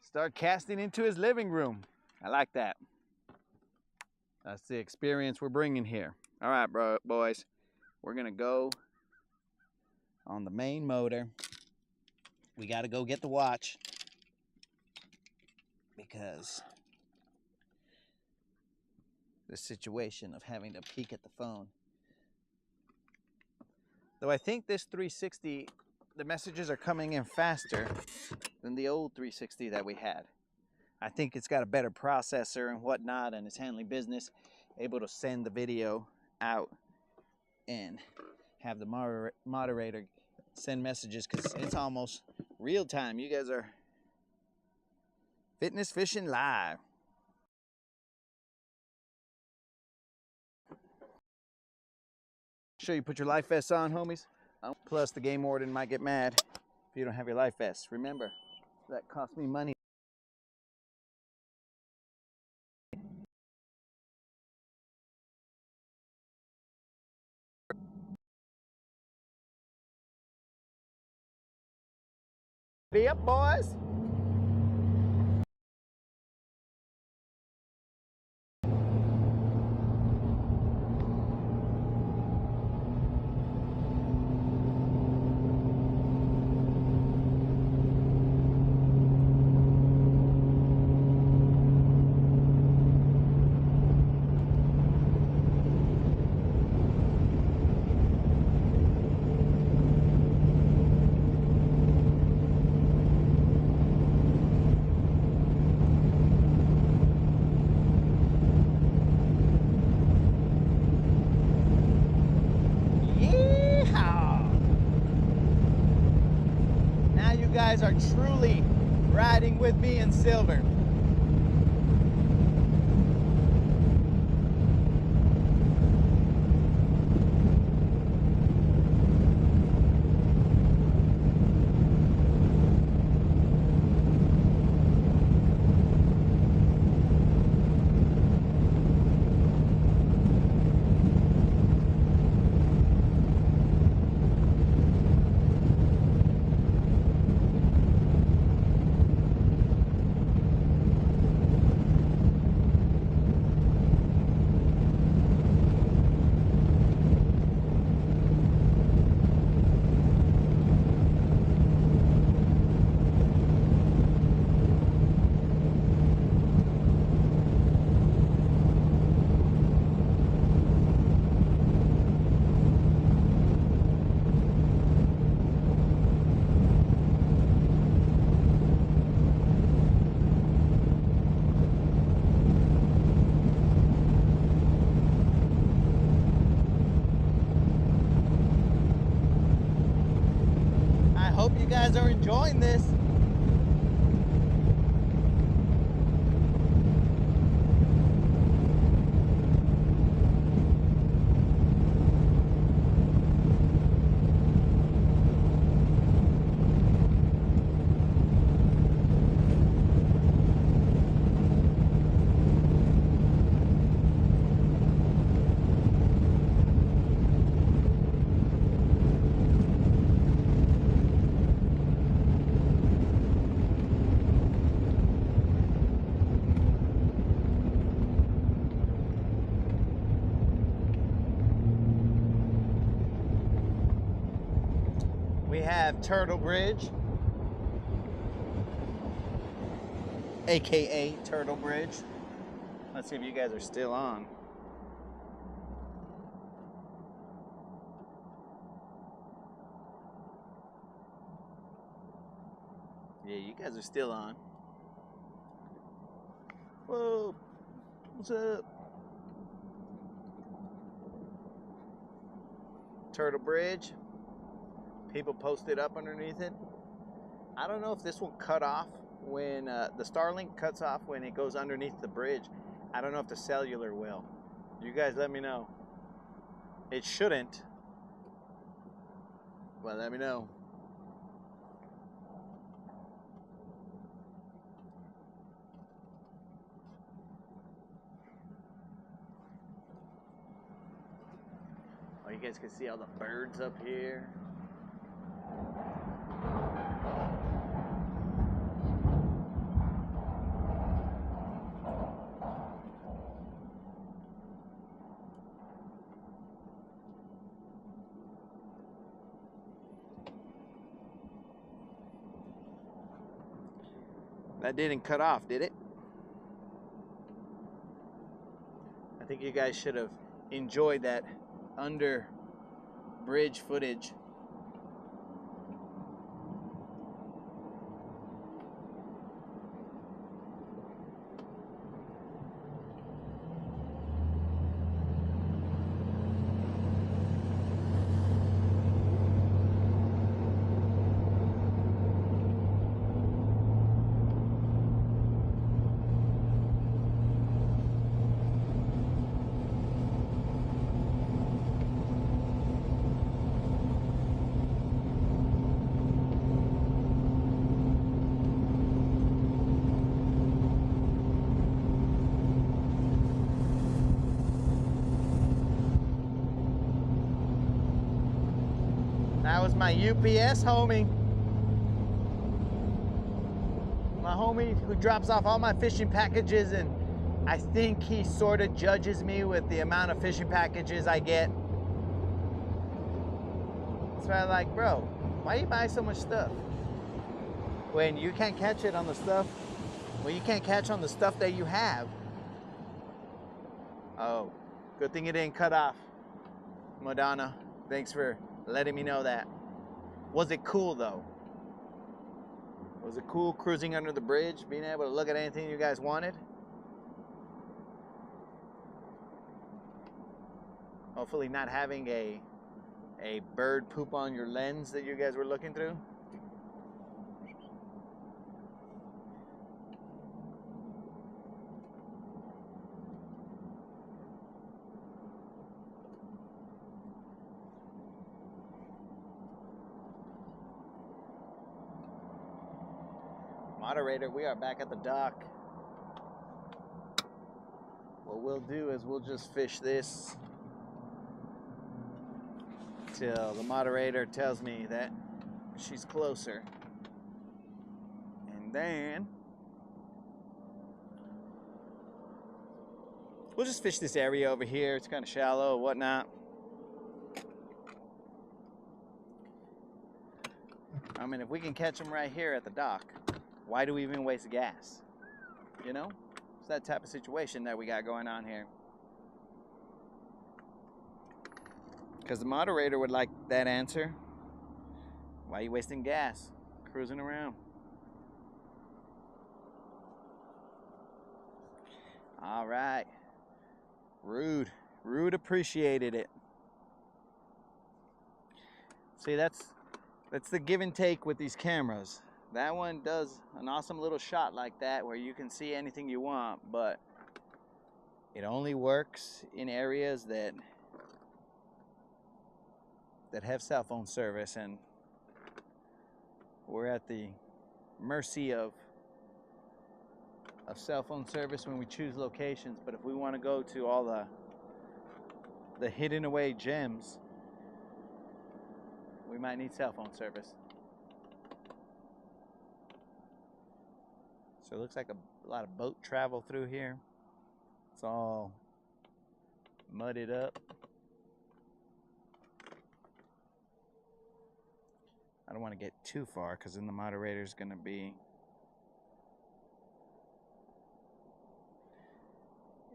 start casting into his living room. I like that. That's the experience we're bringing here. All right, boys. We're going to go on the main motor. We got to go get the watch because the situation of having to peek at the phone. Though I think this 360, the messages are coming in faster than the old 360 that we had. I think it's got a better processor and whatnot, and it's handling business, able to send the video out and have the moderator send messages because it's almost real time. You guys are fitness fishing live. Sure you put your life vest on, homies. Plus the game warden might get mad if you don't have your life vest. Remember, that cost me money. Be up, boys. Guys are truly riding with me in silver. you guys are enjoying this. We have Turtle Bridge, aka Turtle Bridge. Let's see if you guys are still on. Yeah, you guys are still on. Whoa, what's up? Turtle Bridge. People posted up underneath it. I don't know if this will cut off when the Starlink cuts off when it goes underneath the bridge. I don't know if the cellular will. You guys let me know. It shouldn't. Well, let me know. Oh, you guys can see all the birds up here. That didn't cut off, did it? I think you guys should have enjoyed that under bridge footage. That was my UPS homie. My homie who drops off all my fishing packages, and I think he sort of judges me with the amount of fishing packages I get. So I'm like, bro, why you buy so much stuff? When you can't catch it on the stuff, when you can't catch on the stuff that you have. Oh, good thing it didn't cut off. Madonna, thanks for letting me know that. Was it cool though? Was it cool cruising under the bridge, being able to look at anything you guys wanted? Hopefully not having a bird poop on your lens that you guys were looking through. Moderator, we are back at the dock. What we'll do is we'll just fish this till the moderator tells me that she's closer. And then we'll just fish this area over here. It's kind of shallow, whatnot. I mean, if we can catch them right here at the dock, why do we even waste gas? You know? It's that type of situation that we got going on here. Because the moderator would like that answer. Why are you wasting gas? Cruising around. All right. Rude. Rude appreciated it. See, that's That's the give and take with these cameras. That one does an awesome little shot like that where you can see anything you want, but it only works in areas that have cell phone service, and we're at the mercy of cell phone service when we choose locations. But if we want to go to all the hidden away gems, we might need cell phone service. So it looks like a lot of boat travel through here. It's all mudded up. I don't want to get too far because then the moderator is going to be...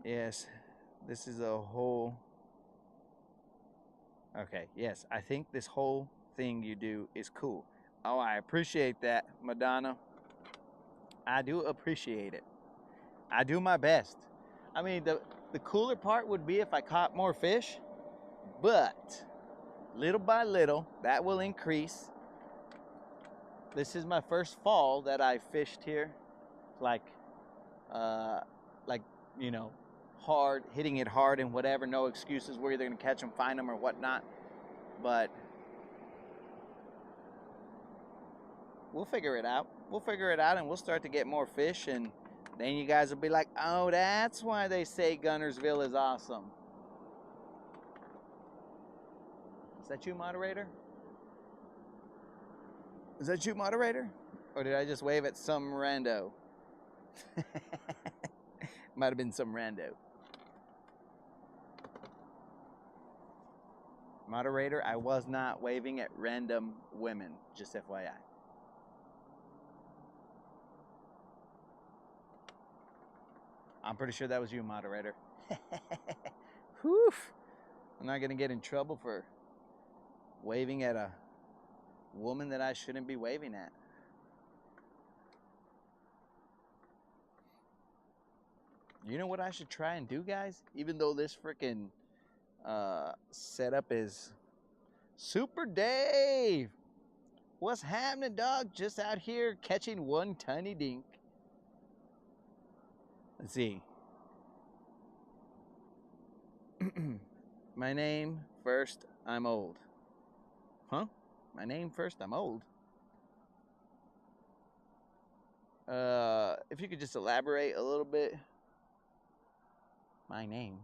Yes, this is a whole... Okay, yes, I think this whole thing you do is cool. Oh, I appreciate that, Madonna. I do appreciate it. I do my best. I mean, the cooler part would be if I caught more fish, but little by little, that will increase. This is my first fall that I fished here, like, you know, hard, hitting it hard and whatever, no excuses. We're either gonna catch them, find them, or whatnot. But we'll figure it out. We'll figure it out, and we'll start to get more fish, and then you guys will be like, oh, that's why they say Guntersville is awesome. Is that you, moderator? Is that you, moderator? Or did I just wave at some rando? Might have been some rando. Moderator, I was not waving at random women, just FYI. I'm pretty sure that was you, moderator. Whew. I'm not gonna get in trouble for waving at a woman that I shouldn't be waving at. You know what I should try and do, guys? Even though this freaking setup is Super Dave. What's happening, dog? Just out here catching one tiny dink. Let's see. My name first, I'm old. Huh? My name first, I'm old. If you could just elaborate a little bit. My name.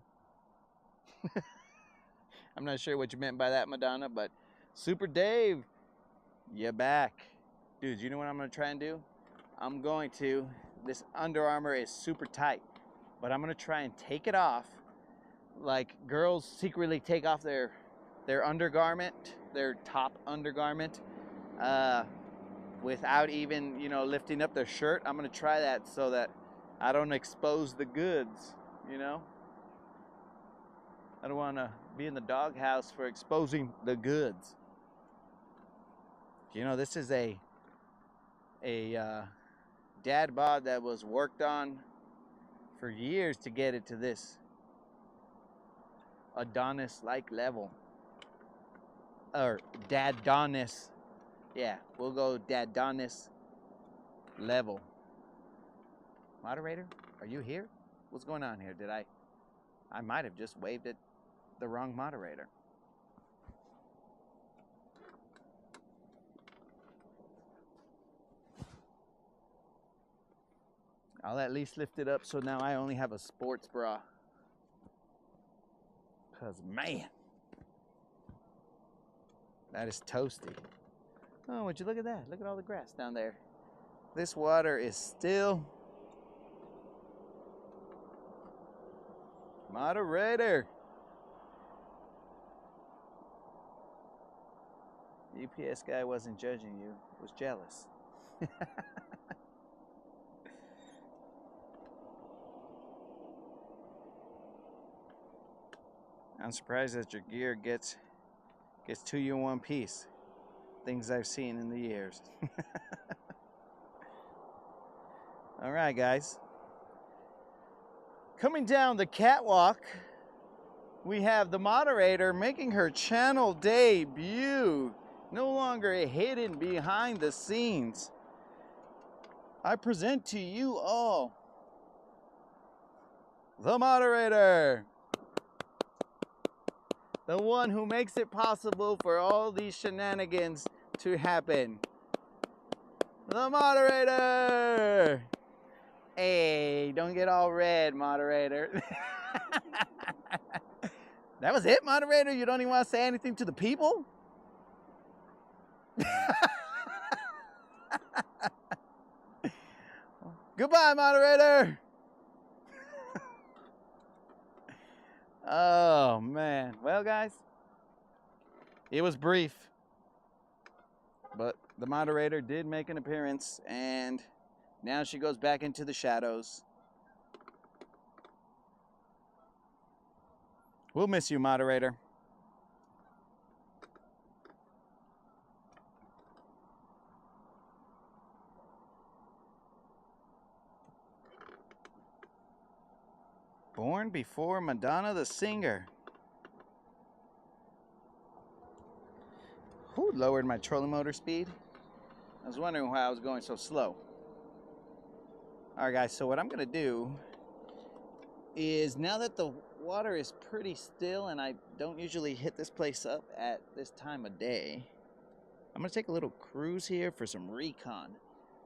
I'm not sure what you meant by that, Madonna, but Super Dave, you're back. Dude, you know what I'm gonna try and do? I'm going to, this Under Armour is super tight, but I'm gonna try and take it off like girls secretly take off their undergarment, their top undergarment, without even, you know, lifting up their shirt. I'm gonna try that so that I don't expose the goods, you know? I don't want to be in the doghouse for exposing the goods. You know, this is a dad bod that was worked on for years to get it to this Adonis-like level. Or Dadonis. Yeah, we'll go Dadonis level. Moderator, are you here? What's going on here? Did I might have just waved at the wrong moderator. I'll at least lift it up so now I only have a sports bra. Because, man, that is toasty. Oh, would you look at that? Look at all the grass down there. This water is still... Moderator. The UPS guy wasn't judging you, was jealous. I'm surprised that your gear gets to you in one piece. Things I've seen in the years. All right, guys. Coming down the catwalk, we have the moderator making her channel debut. no longer hidden behind the scenes. I present to you all the moderator, the one who makes it possible for all these shenanigans to happen. The moderator. Hey, don't get all red, moderator. That was it, moderator? You don't even want to say anything to the people? Goodbye, moderator. Oh, man. Well, guys, it was brief, but the moderator did make an appearance, and now she goes back into the shadows. We'll miss you, moderator. Born before Madonna the singer. Who lowered my trolling motor speed? I was wondering why I was going so slow. Alright guys, so what I'm going to do is, now that the water is pretty still and I don't usually hit this place up at this time of day, I'm going to take a little cruise here for some recon,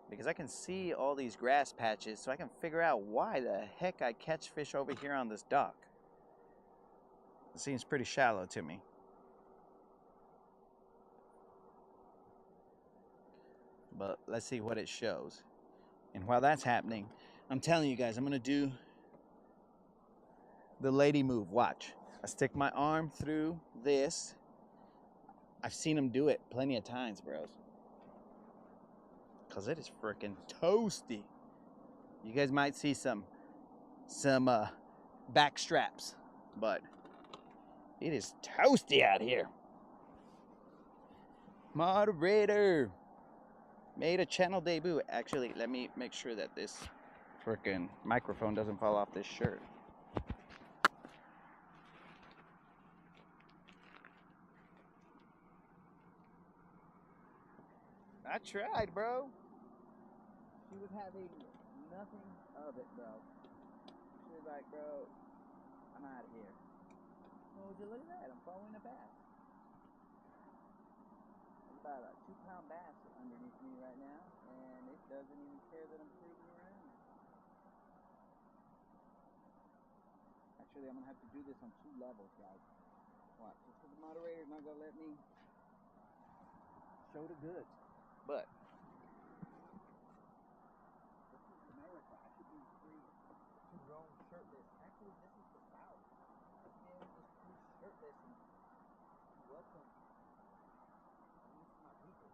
because I can see all these grass patches, so I can figure out why the heck I catch fish over here on this dock. It seems pretty shallow to me. But let's see what it shows. And while that's happening, I'm telling you guys, I'm going to do the lady move. Watch. I stick my arm through this. I've seen them do it plenty of times, bros. Because it is freaking toasty. You guys might see some back straps, but it is toasty out here. Moderator made a channel debut. Actually, let me make sure that this freaking microphone doesn't fall off this shirt. I tried, bro. She was having nothing of it, bro. She was like, bro, I'm out of here. Well, would you look at that? I'm following a bass. There's about a 2-pound bass underneath me right now, and it doesn't even care that I'm cruising around. Actually, I'm going to have to do this on 2 levels, guys. Watch. Just because the moderator's not going to let me show the goods. But this is America. I should be free to roam shirtless. Actually, this is the South. I can just be shirtless and welcome my people.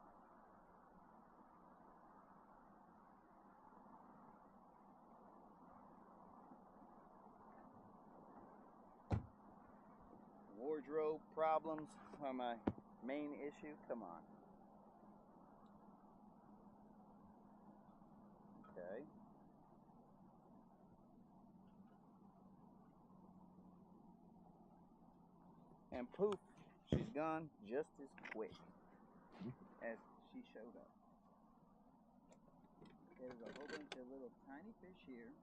Wardrobe problems are my main issue. Come on. Okay. And poof, she's gone just as quick as she showed up. There's a whole bunch of little tiny fish here.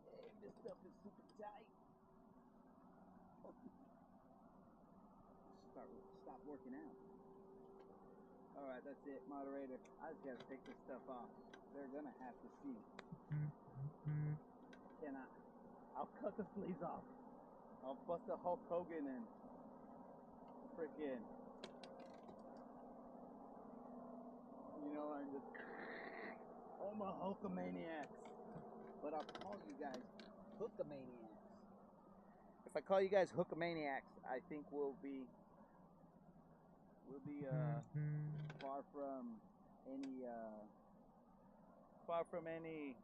And this stuff is super tight. Stop working out. Alright, that's it, moderator. I just gotta take this stuff off. They're gonna have to see. I'll cut the sleeves off. I'll bust a Hulk Hogan and freaking, I'm just, oh my Hulkamaniacs. But I'll call you guys Hookamaniacs. If I call you guys Hookamaniacs, I think we'll be far from any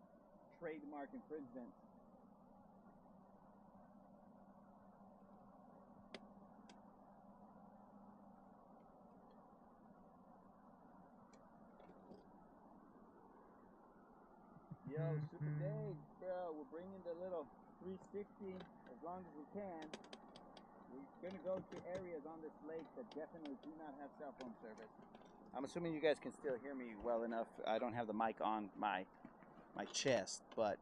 trademark infringement. Yo, Super Dave, bro, we're bringing the little 360 as long as we can. We're going to go to areas on this lake that definitely do not have cell phone service. I'm assuming you guys can still hear me well enough. I don't have the mic on my chest, but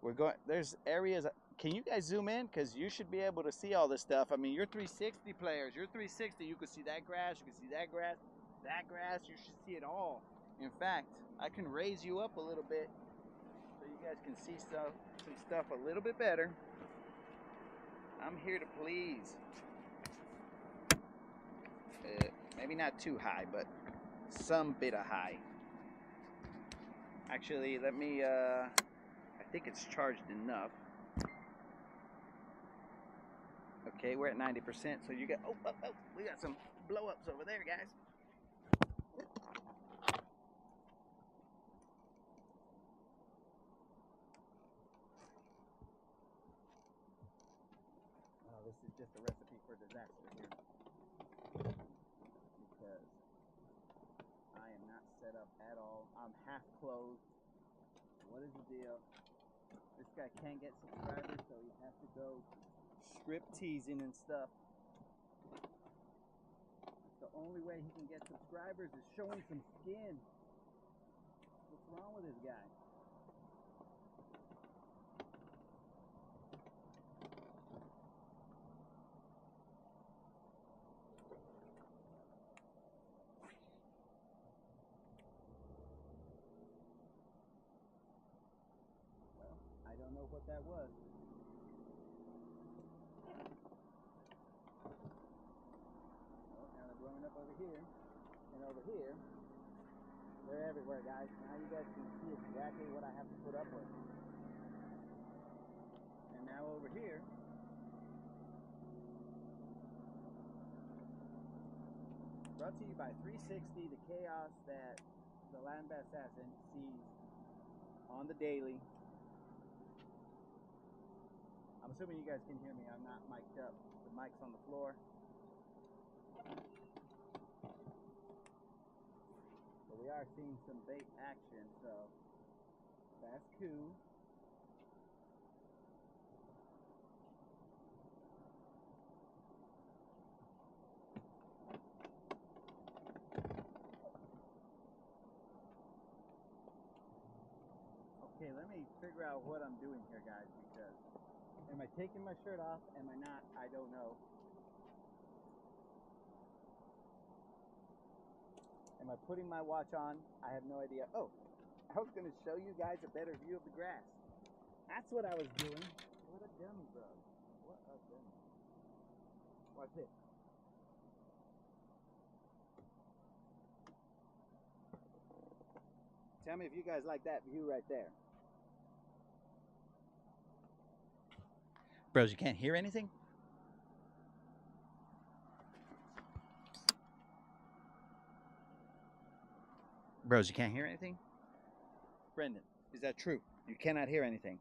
we're going. There's areas. Can you guys zoom in? Because you should be able to see all this stuff. I mean, you're 360 players. You're 360. You can see that grass. You can see that grass. That grass. You should see it all. In fact, I can raise you up a little bit so you guys can see some stuff a little bit better. I'm here to please. Maybe not too high, but some bit of high. Actually, let me, I think it's charged enough. Okay, we're at 90%, so you got, oh, we got some blow-ups over there, guys. Oh, this is just a recipe for disaster here. Because I am not set up at all. I'm half closed. What is the deal? This guy can't get subscribers, so he has to go strip teasing and stuff. The only way he can get subscribers is showing some skin. What's wrong with this guy? Well, I don't know what that was. Blowing up over here and over here. They're everywhere, guys. Now you guys can see exactly what I have to put up with. And now over here, brought to you by 360, the chaos that the land bass assassin sees on the daily. I'm assuming you guys can hear me. I'm not mic'd up. The mic's on the floor. We are seeing some bait action, so that's cool. Okay, let me figure out what I'm doing here, guys, because am I taking my shirt off? Am I not? I don't know. Am I putting my watch on? I have no idea. Oh, I was going to show you guys a better view of the grass. That's what I was doing. What a dummy, bro. What a dummy. Watch this. Tell me if you guys like that view right there. Bros, you can't hear anything? Bros, you can't hear anything? Brendan, is that true? You cannot hear anything.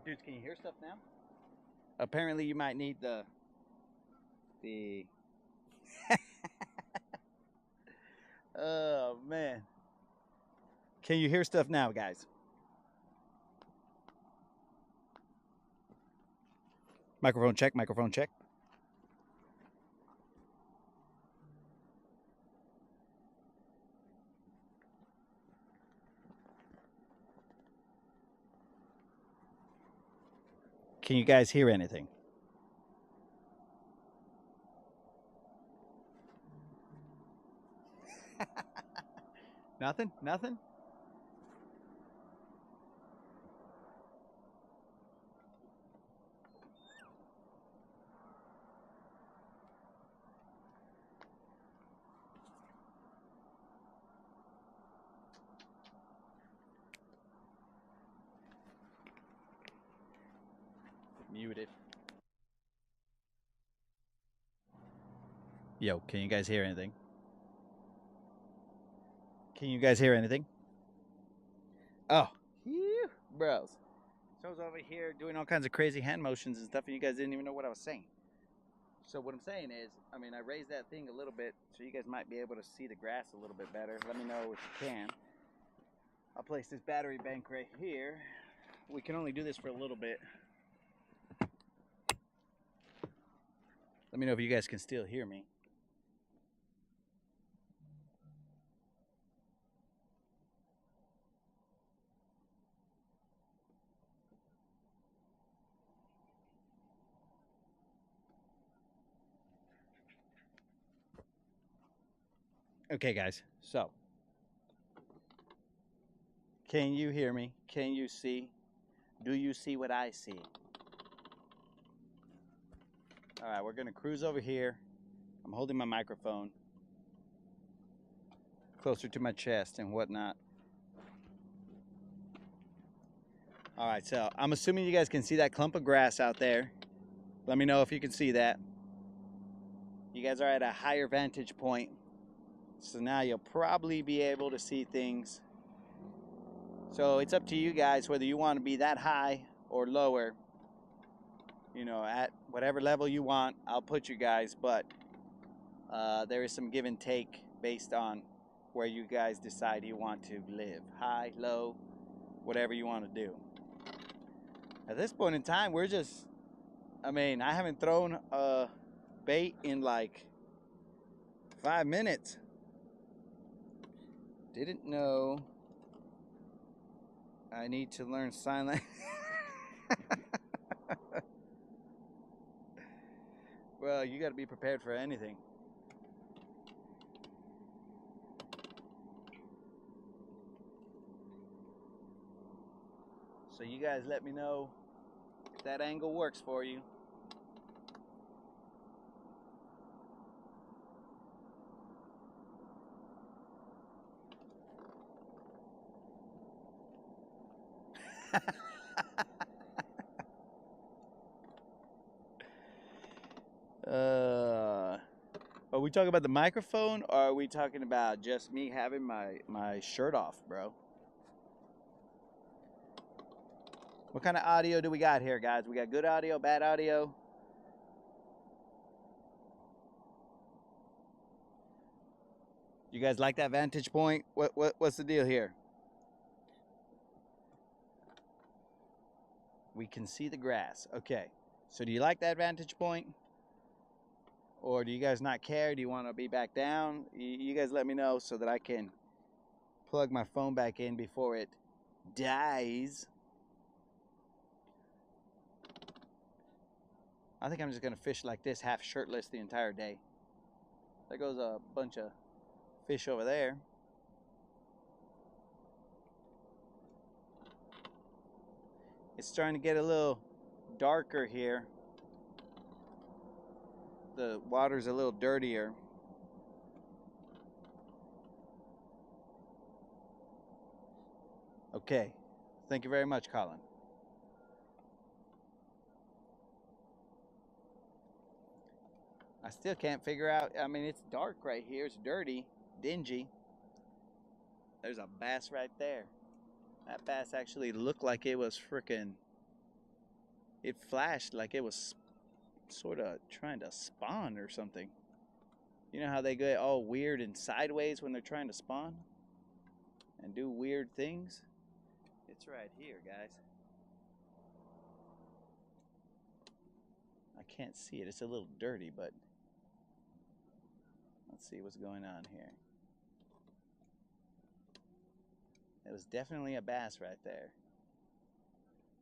Dudes, can you hear stuff now? Apparently you might need the oh man. Can you hear stuff now, guys? Microphone check, microphone check. Can you guys hear anything? Nothing? Nothing? Muted. Yo, can you guys hear anything? Can you guys hear anything? Oh, phew, bros. So I was over here doing all kinds of crazy hand motions and stuff, and you guys didn't even know what I was saying. So what I'm saying is, I mean, I raised that thing a little bit, so you guys might be able to see the grass a little bit better. Let me know if you can. I'll place this battery bank right here. We can only do this for a little bit. Let me know if you guys can still hear me. Okay, guys, so can you hear me? Can you see? Do you see what I see? All right, we're gonna cruise over here. I'm holding my microphone closer to my chest and whatnot. All right, so I'm assuming you guys can see that clump of grass out there. Let me know if you can see that. You guys are at a higher vantage point, so now you'll probably be able to see things. So it's up to you guys whether you want to be that high or lower. You know, at whatever level you want, I'll put you guys, but there is some give and take based on where you guys decide you want to live. High, low, whatever you want to do. At this point in time, we're just, I mean, I haven't thrown a bait in like 5 minutes. Didn't know I need to learn sign language. Well, you got to be prepared for anything. So you guys let me know if that angle works for you. Are we talking about the microphone, or are we talking about just me having my shirt off, bro? What kind of audio do we got here, guys? We got good audio, bad audio? You guys like that vantage point? What's the deal here? We can see the grass. Okay. So do you like that vantage point? Or do you guys not care? Do you want to be back down? You guys let me know so that I can plug my phone back in before it dies. I think I'm just going to fish like this, half shirtless the entire day. There goes a bunch of fish over there. It's starting to get a little darker here. The water's a little dirtier. Okay. Thank you very much, Colin. I still can't figure out. I mean, it's dark right here. It's dirty, dingy. There's a bass right there. That bass actually looked like it was freaking. It flashed like it was sort of trying to spawn or something. You know how they get all weird and sideways when they're trying to spawn and do weird things? It's right here, guys. I can't see it. It's a little dirty, but let's see what's going on here. It was definitely a bass right there.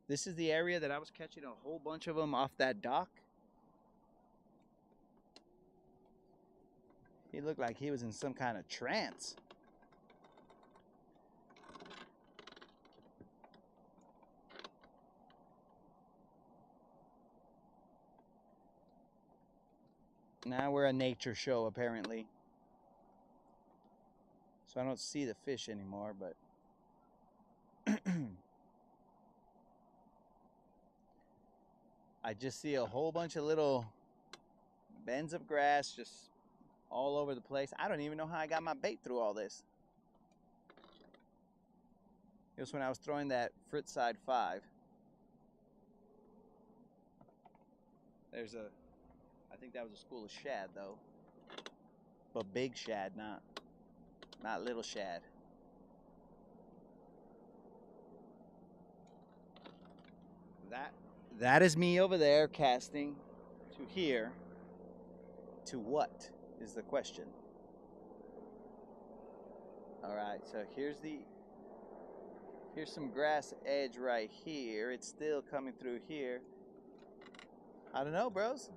This is the area that I was catching a whole bunch of them off that dock. He looked like he was in some kind of trance. Now we're a nature show, apparently. So I don't see the fish anymore, but I just see a whole bunch of little bends of grass just all over the place. I don't even know how I got my bait through all this. It was when I was throwing that Fritz-side 5. There's a, I think that was a school of shad though. But big shad, not little shad. That is me over there casting to here. To what is the question? All right, so here's some grass edge right here. It's still coming through here. I don't know, bros.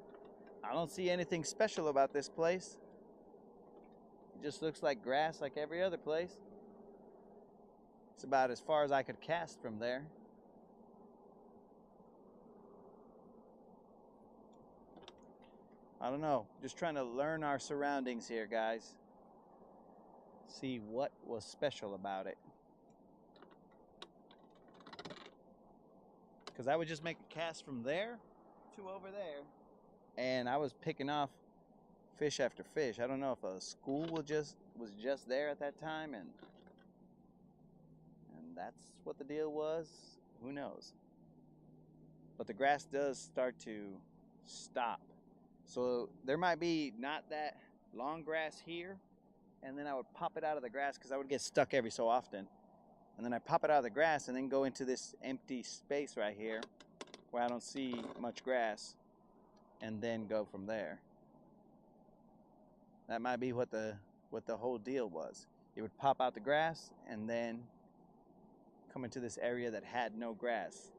I don't see anything special about this place. It just looks like grass like every other place. It's about as far as I could cast from there. I don't know. Just trying to learn our surroundings here, guys. See what was special about it. Because I would just make a cast from there to over there, and I was picking off fish after fish. I don't know if a school was just there at that time, and that's what the deal was. Who knows? But the grass does start to stop. So there might be not that long grass here, and then I would pop it out of the grass because I would get stuck every so often. And then I pop it out of the grass and then go into this empty space right here where I don't see much grass, and then go from there. That might be what the whole deal was. It would pop out the grass and then come into this area that had no grass.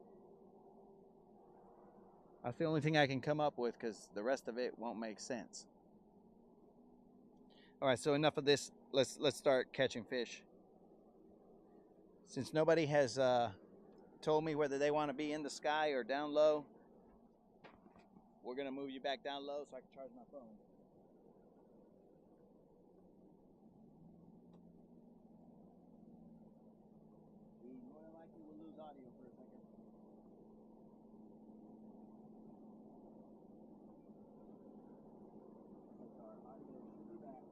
That's the only thing I can come up with because the rest of it won't make sense. All right, so enough of this. Let's start catching fish. Since nobody has told me whether they want to be in the sky or down low, we're gonna move you back down low so I can charge my phone. We more than likely will lose audio for a second. Our audio should be back.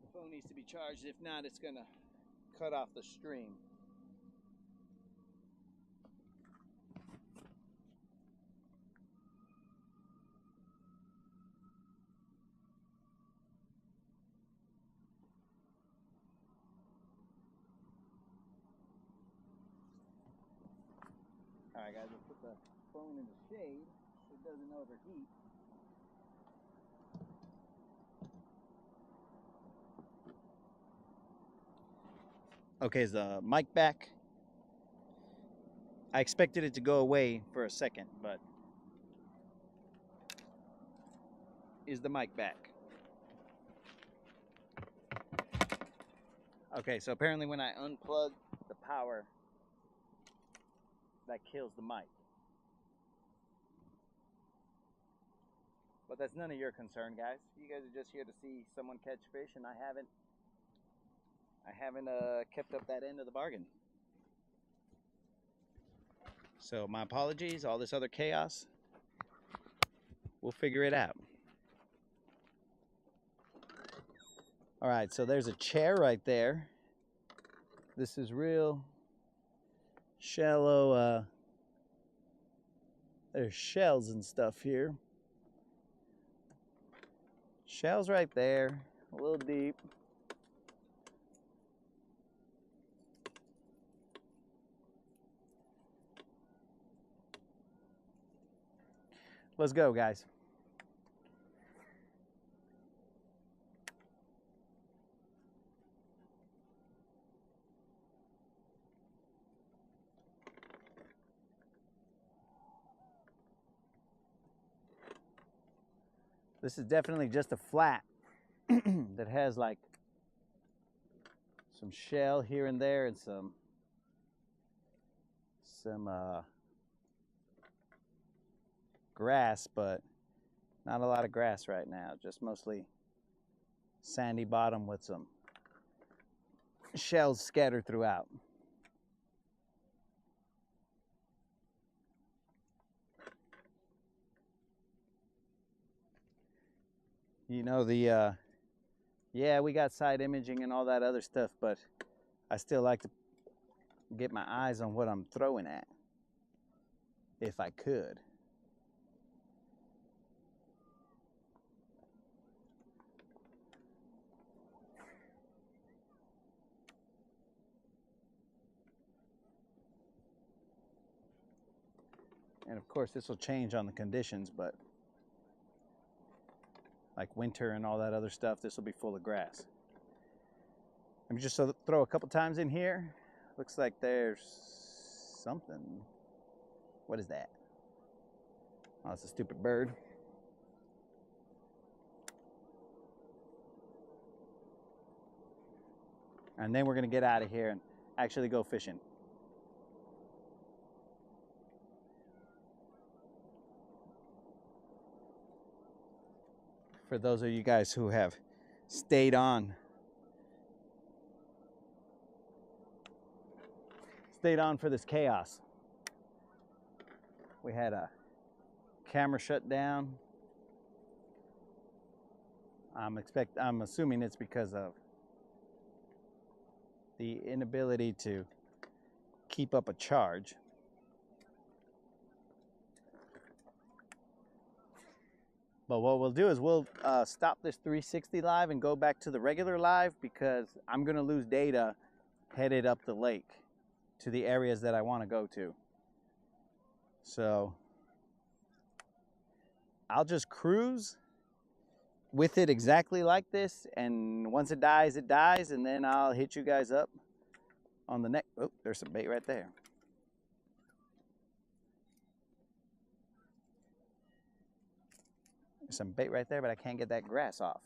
The phone needs to be charged. If not, it's gonna cut off the stream. Alright guys, let's put the phone in the shade so it doesn't overheat. Okay, is the mic back? I expected it to go away for a second, but is the mic back? Okay, so apparently when I unplug the power, that kills the mic. But that's none of your concern, guys. You guys are just here to see someone catch fish, and I haven't kept up that end of the bargain. So my apologies, all this other chaos. We'll figure it out. All right, so there's a chair right there. This is real shallow. There's shells and stuff here. Shells right there, a little deep. Let's go, guys. This is definitely just a flat that has like some shell here and there and some grass, but not a lot of grass right now, just mostly sandy bottom with some shells scattered throughout. You know, yeah, we got side imaging and all that other stuff, but I still like to get my eyes on what I'm throwing at, if I could. And of course, this will change on the conditions, but like winter and all that other stuff, this will be full of grass. Let me just throw a couple times in here. Looks like there's something. What is that? Oh, it's a stupid bird. And then we're gonna get out of here and actually go fishing. For those of you guys who have stayed on for this chaos. We had a camera shut down. I'm assuming it's because of the inability to keep up a charge. But what we'll do is we'll stop this 360 live and go back to the regular live, because I'm gonna lose data headed up the lake to the areas that I want to go to. So I'll just cruise with it exactly like this, and once it dies, and then I'll hit you guys up on the next. Oh, there's some bait right there. There's some bait right there, but I can't get that grass off.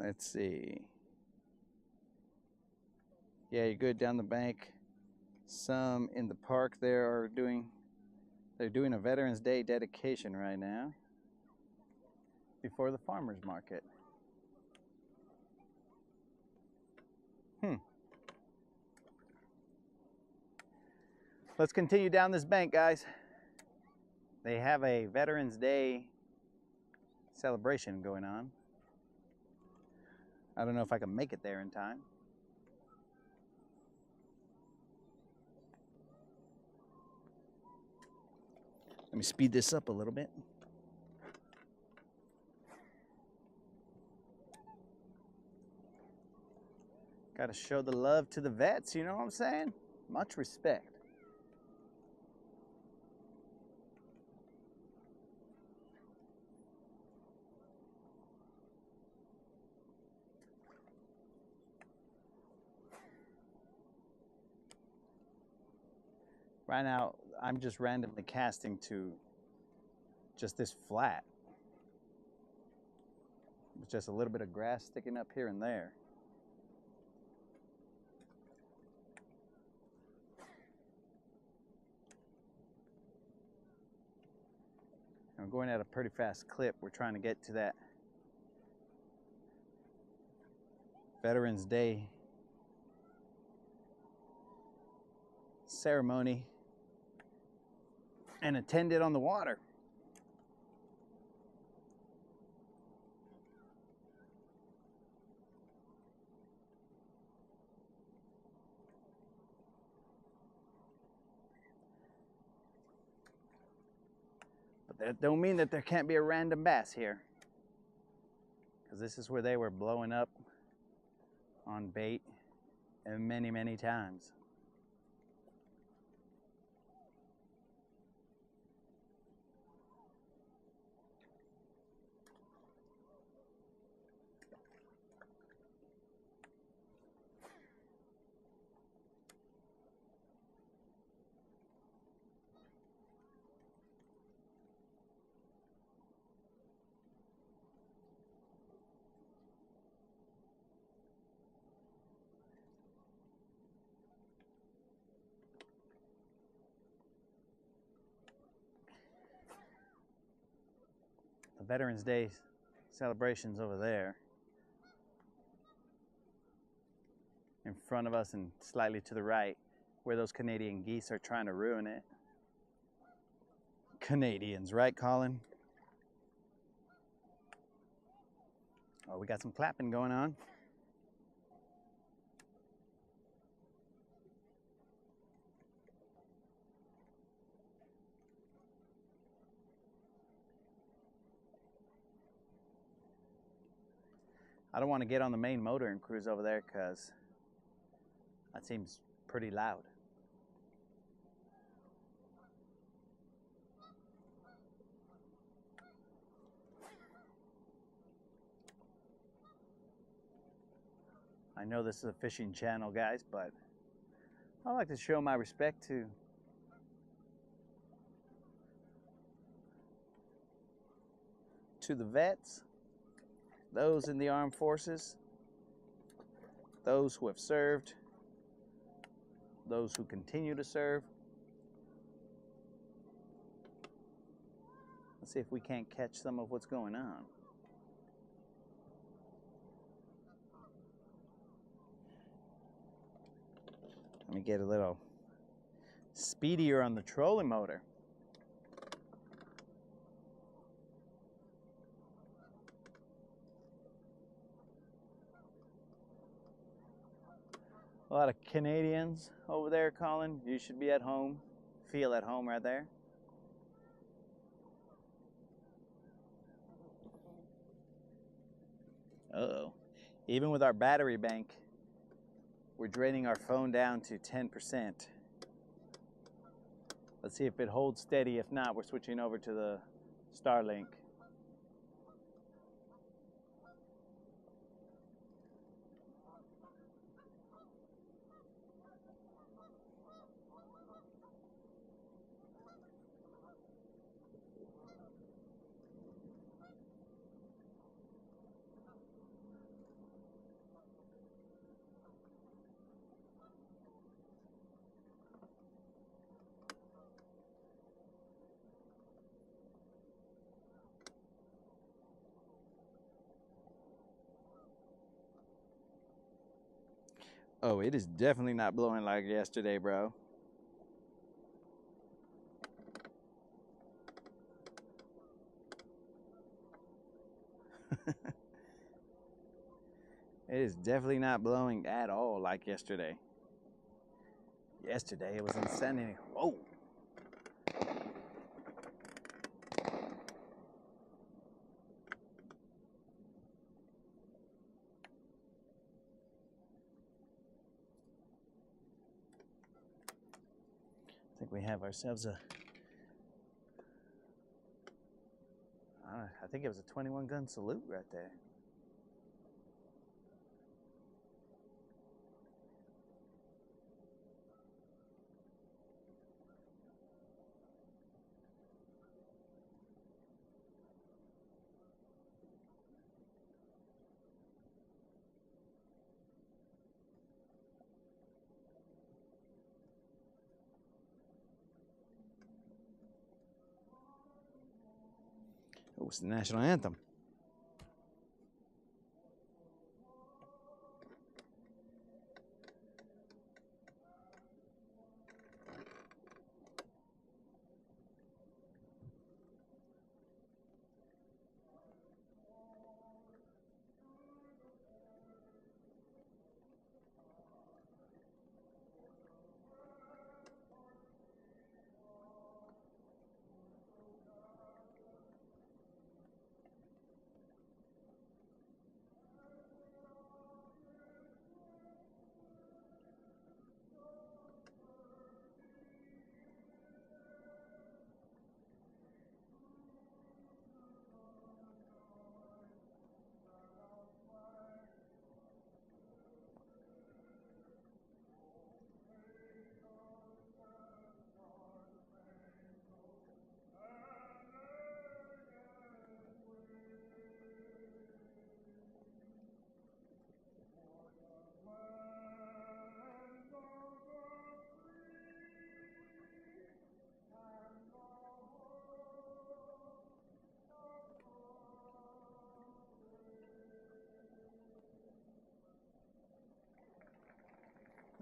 Let's see. Yeah, you're good down the bank. Some in the park there are doing a Veterans Day dedication right now before the farmers market. Let's continue down this bank, guys. They have a Veterans Day celebration going on. I don't know if I can make it there in time. Let me speed this up a little bit. Got to show the love to the vets, you know what I'm saying? Much respect. Right now, I'm just randomly casting to just this flat. With just a little bit of grass sticking up here and there. I'm going at a pretty fast clip. We're trying to get to that Veterans Day ceremony and attend it on the water. But that don't mean that there can't be a random bass here, because this is where they were blowing up on bait many, many times. Veterans Day celebrations over there. In front of us and slightly to the right, where those Canadian geese are trying to ruin it. Canadians, right, Colin? Oh, we got some clapping going on. I don't want to get on the main motor and cruise over there because that seems pretty loud. I know this is a fishing channel, guys, but I like to show my respect to the vets, those in the armed forces, those who have served, those who continue to serve. Let's see if we can't catch some of what's going on. Let me get a little speedier on the trolling motor. A lot of Canadians over there, Colin. You should be at home. Feel at home right there. Uh-oh. Even with our battery bank, we're draining our phone down to 10%. Let's see if it holds steady. If not, we're switching over to the Starlink. Oh, it is definitely not blowing like yesterday, bro. It is definitely not blowing at all like yesterday. Yesterday it was insanity. Whoa. I think we have ourselves a, I think it was a 21 gun salute right there. Oh, it's the national anthem.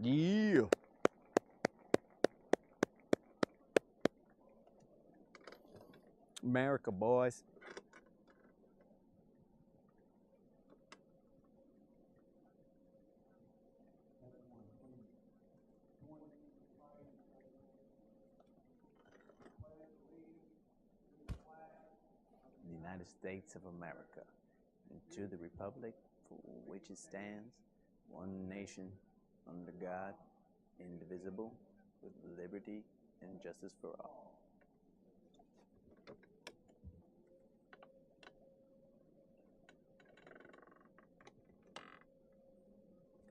Yeah. America, boys. The United States of America, and to the republic for which it stands, one nation, under God, indivisible, with liberty and justice for all.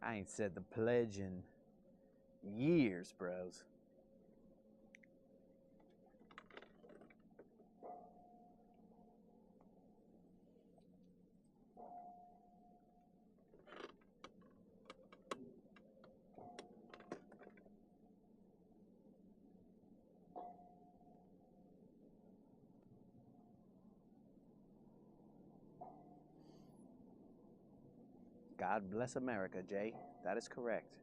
I ain't said the pledge in years, bros. God bless America, Jay. That is correct.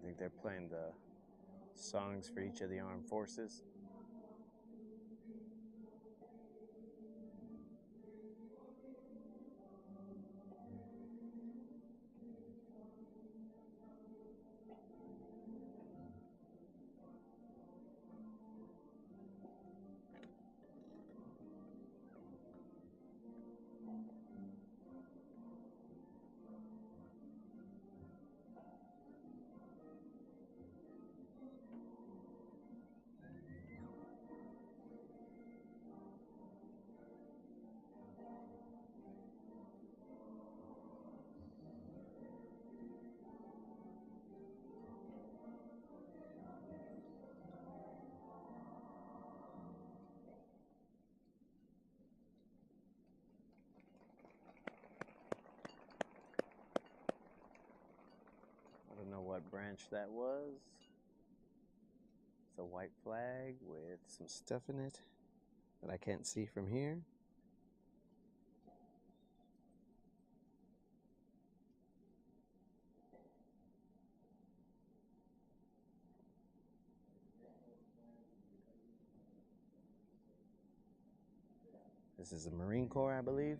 I think they're playing the songs for each of the armed forces. I don't know what branch that was. It's a white flag with some stuff in it that I can't see from here. This is the Marine Corps, I believe.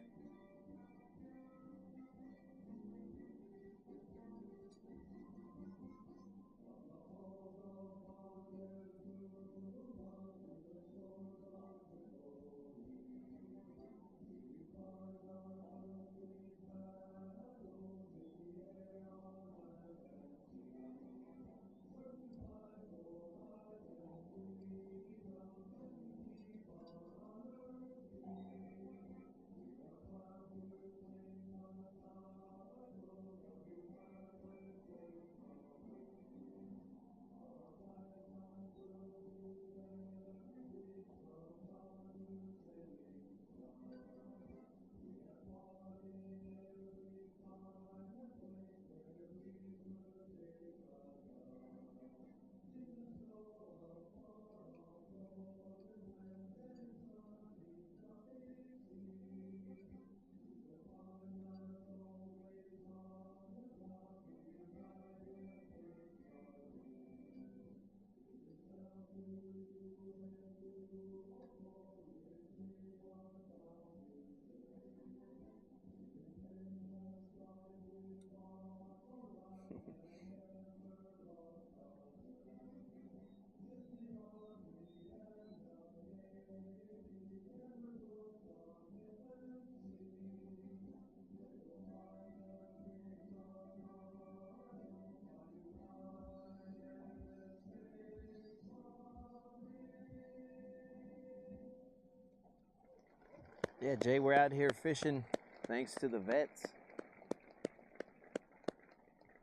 Yeah, Jay, we're out here fishing thanks to the vets.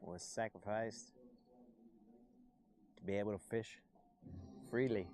Was sacrificed to be able to fish freely.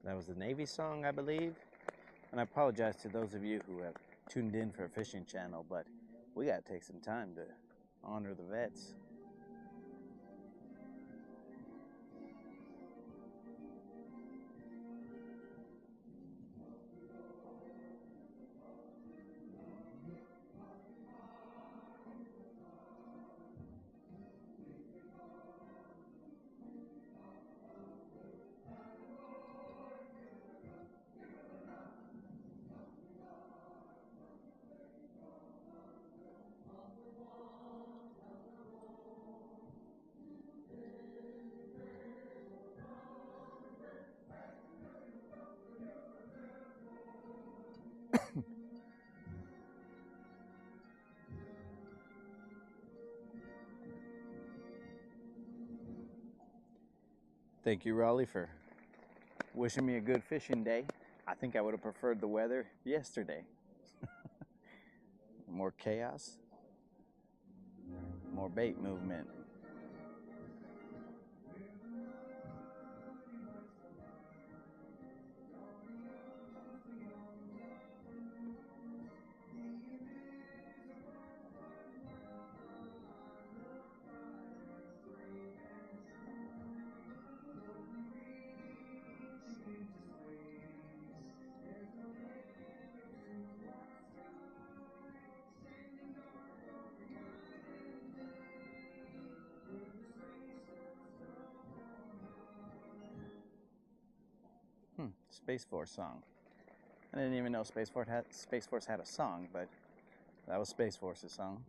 That was the Navy song, I believe. And I apologize to those of you who have tuned in for a fishing channel, but we got to take some time to honor the vets. Thank you, Raleigh, for wishing me a good fishing day. I think I would have preferred the weather yesterday. More chaos, more bait movement. Space Force song. I didn't even know Space Force had a song, but that was Space Force's song.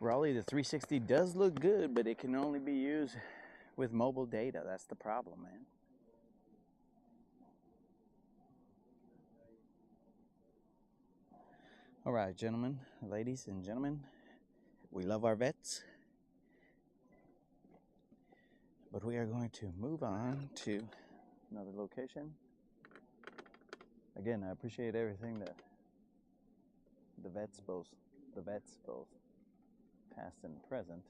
Raleigh, the 360 does look good, but it can only be used with mobile data. That's the problem, man. All right, gentlemen, ladies and gentlemen, we love our vets, but we are going to move on to another location. Again, I appreciate everything that the vets, both past and present,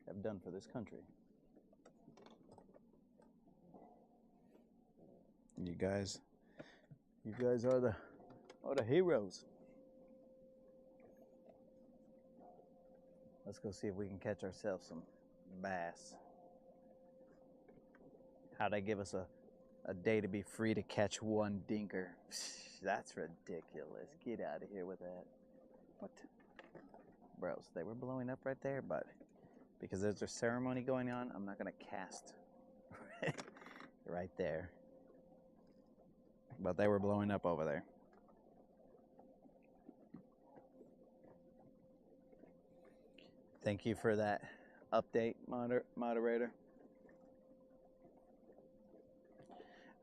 have done for this country. You guys are the heroes. Let's go see if we can catch ourselves some bass. How'd they give us a day to be free to catch one dinker? That's ridiculous. Get out of here with that. What? Bros, they were blowing up right there, but because there's a ceremony going on, I'm not going to cast right there. But they were blowing up over there. Thank you for that update, moderator.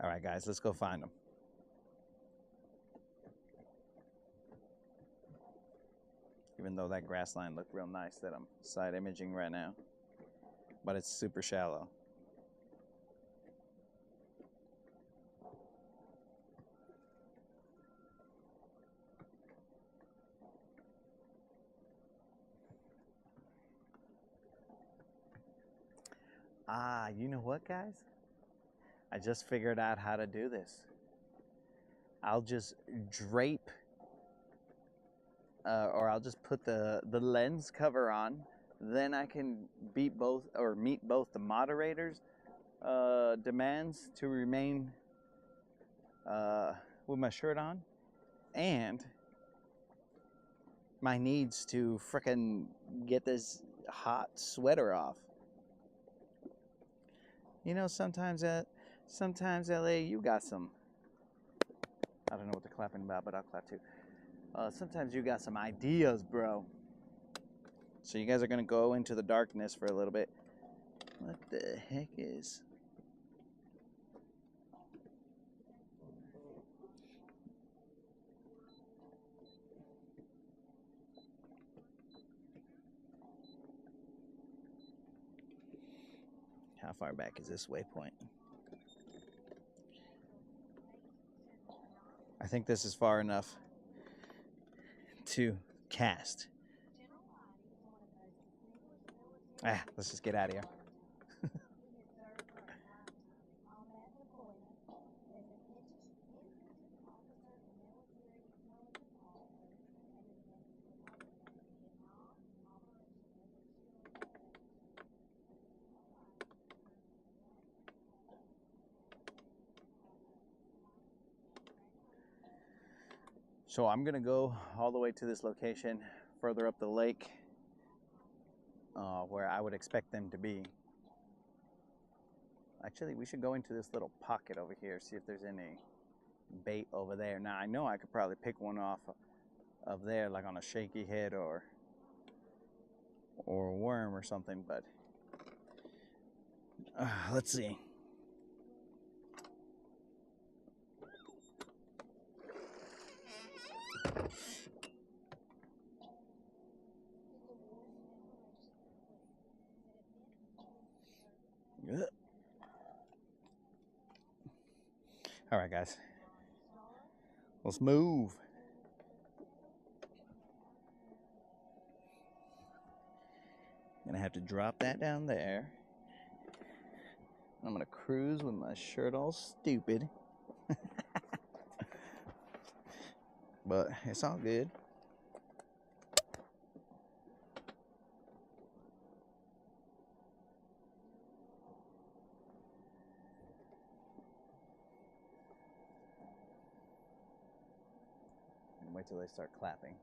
All right, guys, let's go find them. Even though that grass line looked real nice that I'm side imaging right now, but it's super shallow. You know what, guys? I just figured out how to do this. I'll just drape, or I'll just put the lens cover on. Then I can meet both the moderators' demands to remain with my shirt on, and my needs to frickin' get this hot sweater off. You know, sometimes LA, you got some, I don't know what they're clapping about, but I'll clap too. Sometimes you got some ideas, bro. So you guys are gonna go into the darkness for a little bit. What the heck is? How far back is this waypoint? I think this is far enough to cast. Let's just get out of here. So I'm gonna go all the way to this location further up the lake where I would expect them to be. Actually, we should go into this little pocket over here, see if there's any bait over there. Now, I know I could probably pick one off of there, like on a shaky head or a worm or something, but let's see. All right, guys, let's move. Gonna have to drop that down there. I'm gonna cruise with my shirt all stupid. But it's all good. Wait till they start clapping.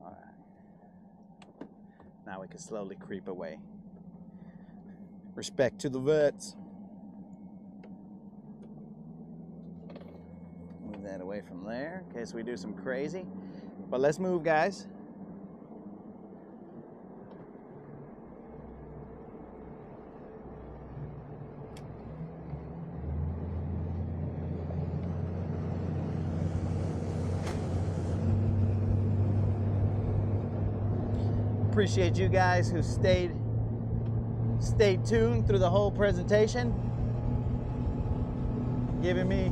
All right. Now we can slowly creep away. Respect to the vets. Move that away from there in case we do some crazy. But let's move, guys. Appreciate you guys who stayed tuned through the whole presentation, giving me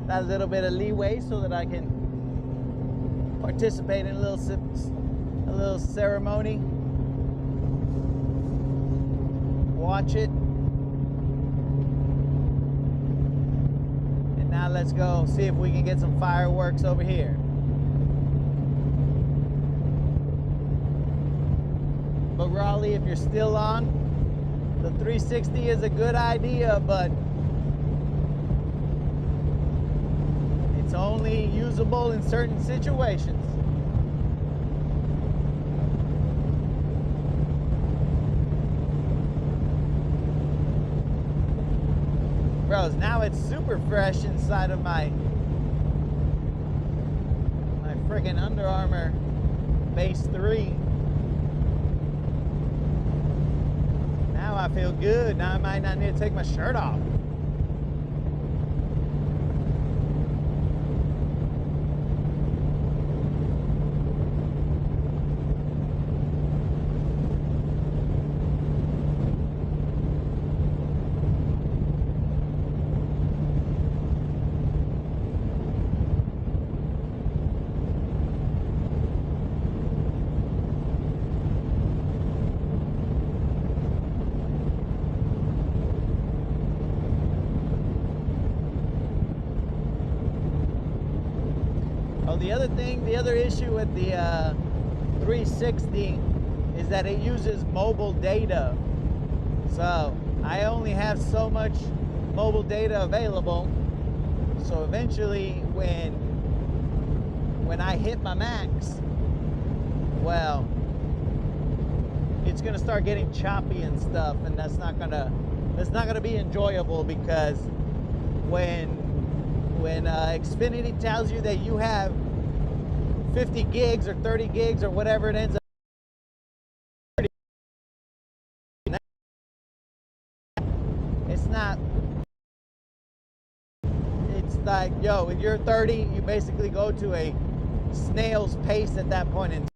that little bit of leeway so that I can participate in a little ceremony, watch it. And now let's go see if we can get some fireworks over here. But Raleigh, if you're still on, the 360 is a good idea, but it's only usable in certain situations. Bros, now it's super fresh inside of my freaking Under Armour Base 3. Now I feel good. Now I might not need to take my shirt off. The other issue with the 360 is that it uses mobile data. So I only have so much mobile data available. So eventually when I hit my max, well, it's gonna start getting choppy and stuff, and that's not gonna be enjoyable, because when Xfinity tells you that you have 50 gigs or 30 gigs or whatever it ends up, it's like, yo, if you're 30, you basically go to a snail's pace at that point in time.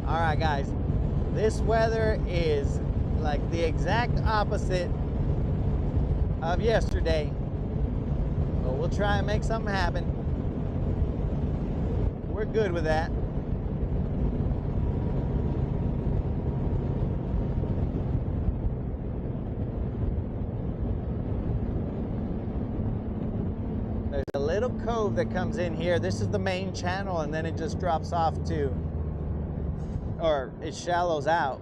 Alright guys, this weather is like the exact opposite of yesterday, but we'll try and make something happen. We're good with that. There's a little cove that comes in here. This is the main channel, and then it just drops off to, or it shallows out.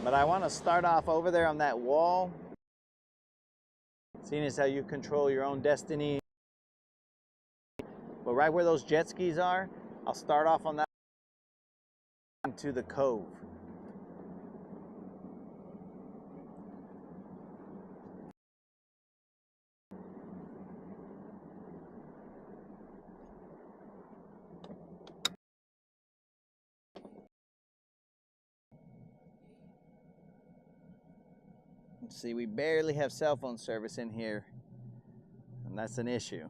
But I want to start off over there on that wall, seeing as how you control your own destiny. But right where those jet skis are, I'll start off on that to the cove. See, we barely have cell phone service in here, and that's an issue.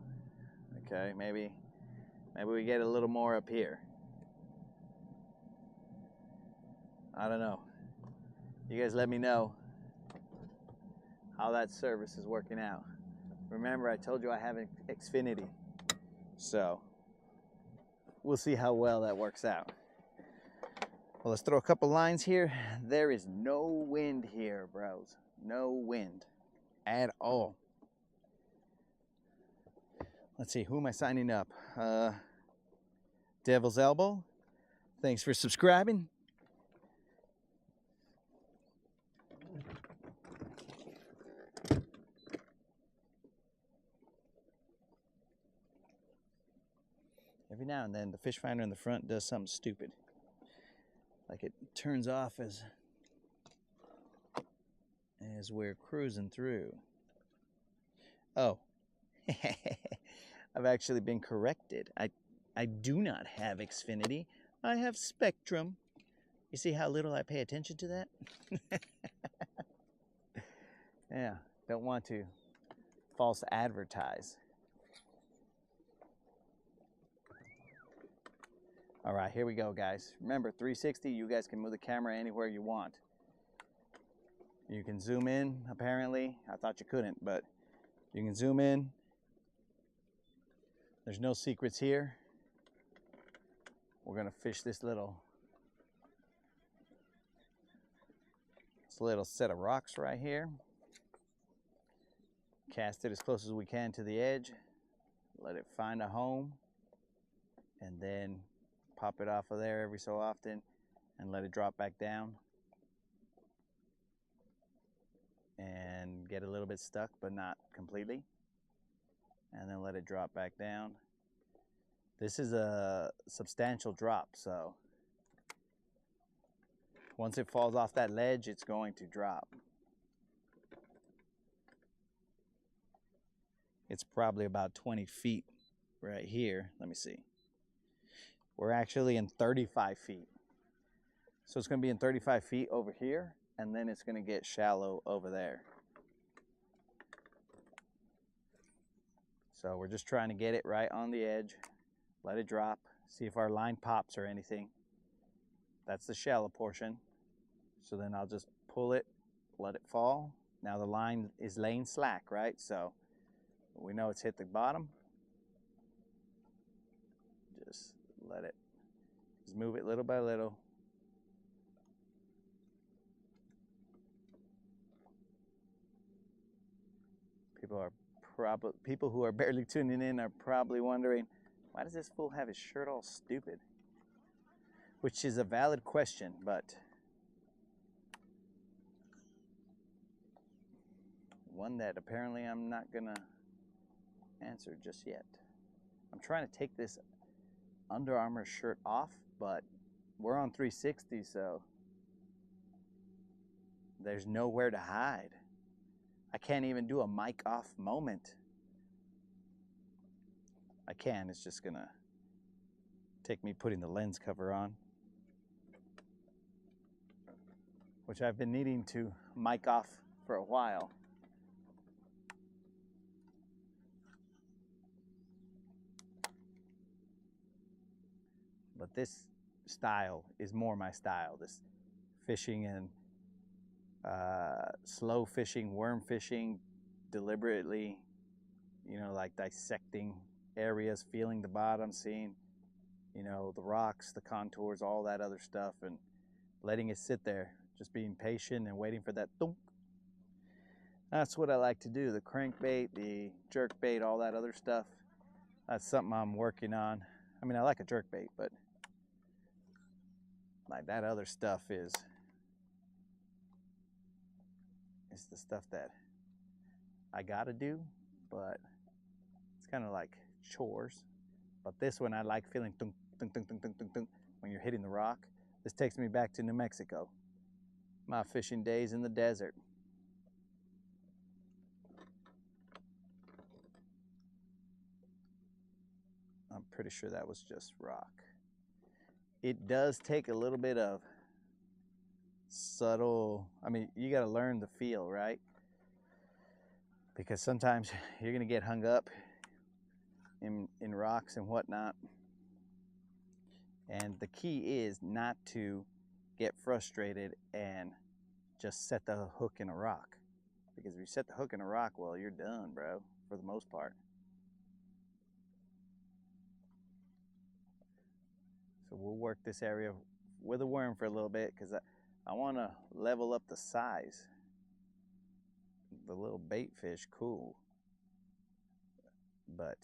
Okay, maybe we get a little more up here. I don't know. You guys let me know how that service is working out. Remember, I told you I have an Xfinity, so we'll see how well that works out. Well, let's throw a couple lines here. There is no wind here, bros. No wind at all. Let's see, who am I signing up? Devil's Elbow, thanks for subscribing. Every now and then the fish finder in the front does something stupid. Like it turns off as we're cruising through. Oh, I've actually been corrected. I do not have Xfinity. I have Spectrum. You see how little I pay attention to that? Yeah, don't want to false advertise. All right, here we go, guys. Remember, 360, you guys can move the camera anywhere you want. You can zoom in, apparently. I thought you couldn't, but you can zoom in. There's no secrets here. We're gonna fish this little set of rocks right here. Cast it as close as we can to the edge. Let it find a home. And then pop it off of there every so often and let it drop back down. And get a little bit stuck, but not completely. And then let it drop back down. This is a substantial drop, so once it falls off that ledge, it's going to drop. It's probably about 20 feet right here. Let me see. We're actually in 35 feet. So it's going to be in 35 feet over here, and then it's going to get shallow over there. So we're just trying to get it right on the edge, let it drop, see if our line pops or anything. That's the shallow portion. So then I'll just pull it, let it fall. Now the line is laying slack, right? So we know it's hit the bottom. Just let it, just move it little by little. People who are barely tuning in are probably wondering, why does this fool have his shirt all stupid? Which is a valid question, but one that apparently I'm not gonna answer just yet. I'm trying to take this Under Armour shirt off, but we're on 360, so there's nowhere to hide. I can't even do a mic off moment. I can, it's just gonna take me putting the lens cover on, which I've been needing to mic off for a while. But this style is more my style, this fishing and slow fishing, worm fishing, deliberately, you know, like dissecting areas, feeling the bottom, seeing, you know, the rocks, the contours, all that other stuff, and letting it sit there, just being patient and waiting for that thunk. That's what I like to do. The crankbait, the jerkbait, all that other stuff, that's something I'm working on. I mean, I like a jerkbait, but like that other stuff is the stuff that I gotta do, but it's kind of like chores. But this one, I like feeling thunk, thunk, thunk, thunk, thunk, thunk, thunk when you're hitting the rock. This takes me back to New Mexico, my fishing days in the desert. I'm pretty sure that was just rock. It does take a little bit of subtle, I mean, you got to learn the feel, right? Because sometimes you're going to get hung up in rocks and whatnot. And the key is not to get frustrated and just set the hook in a rock. Because if you set the hook in a rock, well, you're done, bro, for the most part. So we'll work this area with a worm for a little bit, because I want to level up the size. The little bait fish, cool. But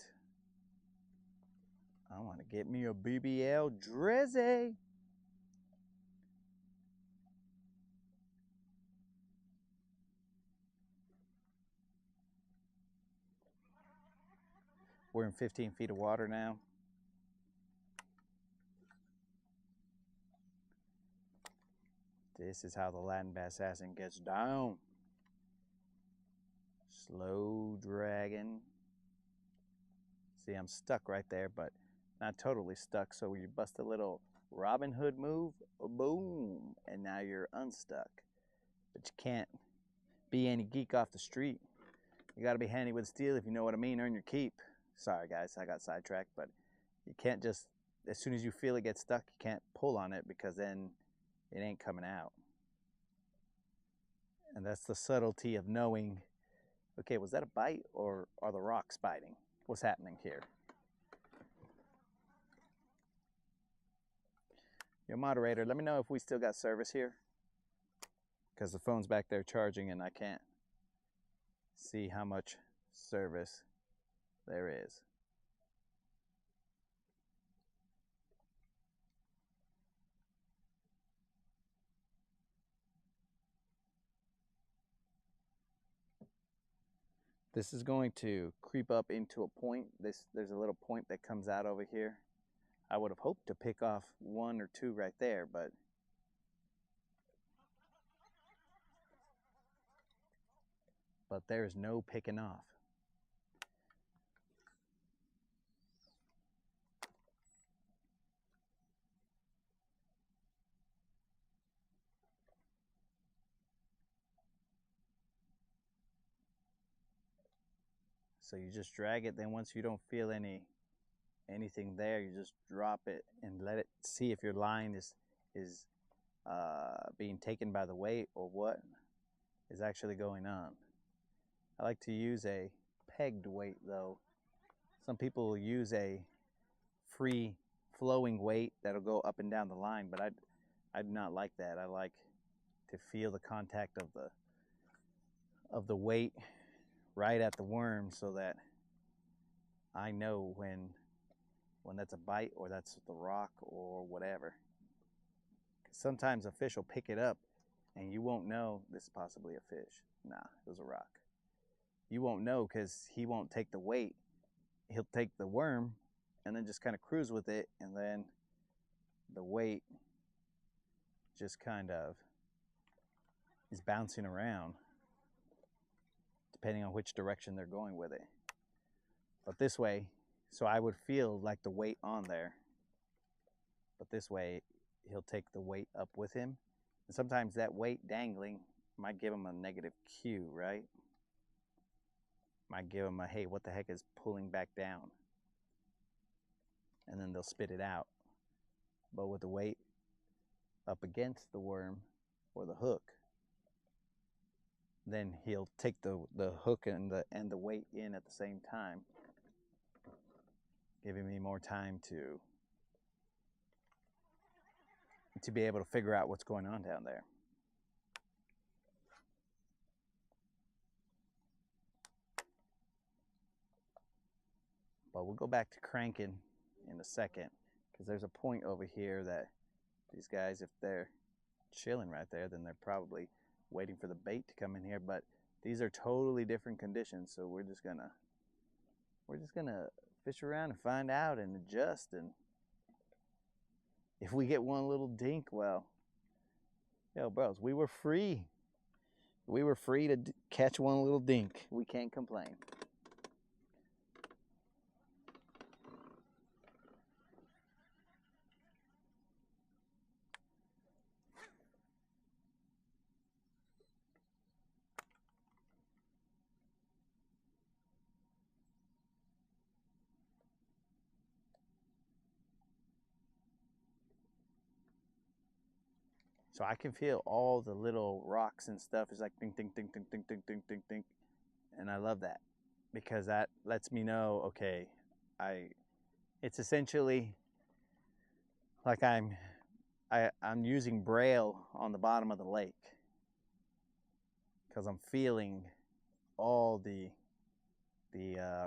I want to get me a BBL Drizzy. We're in 15 feet of water now. This is how the Latin bass assassin gets down. Slow dragging. See, I'm stuck right there, but not totally stuck. So you bust a little Robin Hood move, boom, and now you're unstuck. But you can't be any geek off the street. You got to be handy with steel, if you know what I mean. Earn your keep. Sorry, guys, I got sidetracked, but you can't just, as soon as you feel it get stuck, you can't pull on it because then it ain't coming out. And that's the subtlety of knowing, okay, was that a bite or are the rocks biting? What's happening here? Your moderator, let me know if we still got service here, because the phone's back there charging and I can't see how much service there is. This is going to creep up into a point. There's a little point that comes out over here. I would have hoped to pick off one or two right there, but there's no picking off. So you just drag it, then once you don't feel anything there, you just drop it and let it see if your line is being taken by the weight or what is actually going on. I like to use a pegged weight though. Some people use a free flowing weight that'll go up and down the line, but I do not like that. I like to feel the contact of the weight right at the worm so that I know when that's a bite or that's the rock or whatever. Sometimes a fish will pick it up and you won't know this is possibly a fish. Nah, it was a rock. You won't know because he won't take the weight. He'll take the worm and then just kind of cruise with it, and then the weight just kind of is bouncing around depending on which direction they're going with it. But this way, so I would feel like the weight on there, but this way he'll take the weight up with him. And sometimes that weight dangling might give him a negative cue, right? Might give him a, hey, what the heck is pulling back down? And then they'll spit it out. But with the weight up against the worm or the hook, then he'll take the hook and the weight in at the same time, giving me more time to be able to figure out what's going on down there. But we'll go back to cranking in a second, because there's a point over here that these guys, if they're chilling right there, then they're probably waiting for the bait to come in here. But these are totally different conditions, so we're just gonna fish around and find out and adjust. And if we get one little dink, well, yo, bros, we were free. We were free to catch one little dink. We can't complain. So I can feel all the little rocks and stuff. It's like ding, ding, ding, ding, ding, ding, ding, ding, ding. And I love that because that lets me know, okay, it's essentially like I'm using braille on the bottom of the lake because I'm feeling all the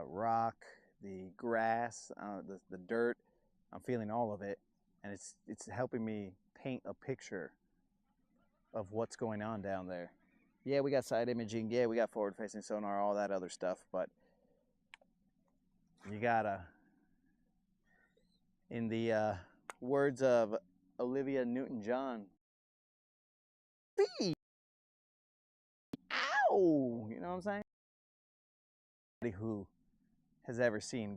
rock, the grass, the dirt. I'm feeling all of it, and it's helping me paint a picture of what's going on down there. Yeah, we got side imaging. Yeah, we got forward facing sonar, all that other stuff, but you gotta, in the words of Olivia Newton-John, feet. Ow! You know what I'm saying? Who has ever seen?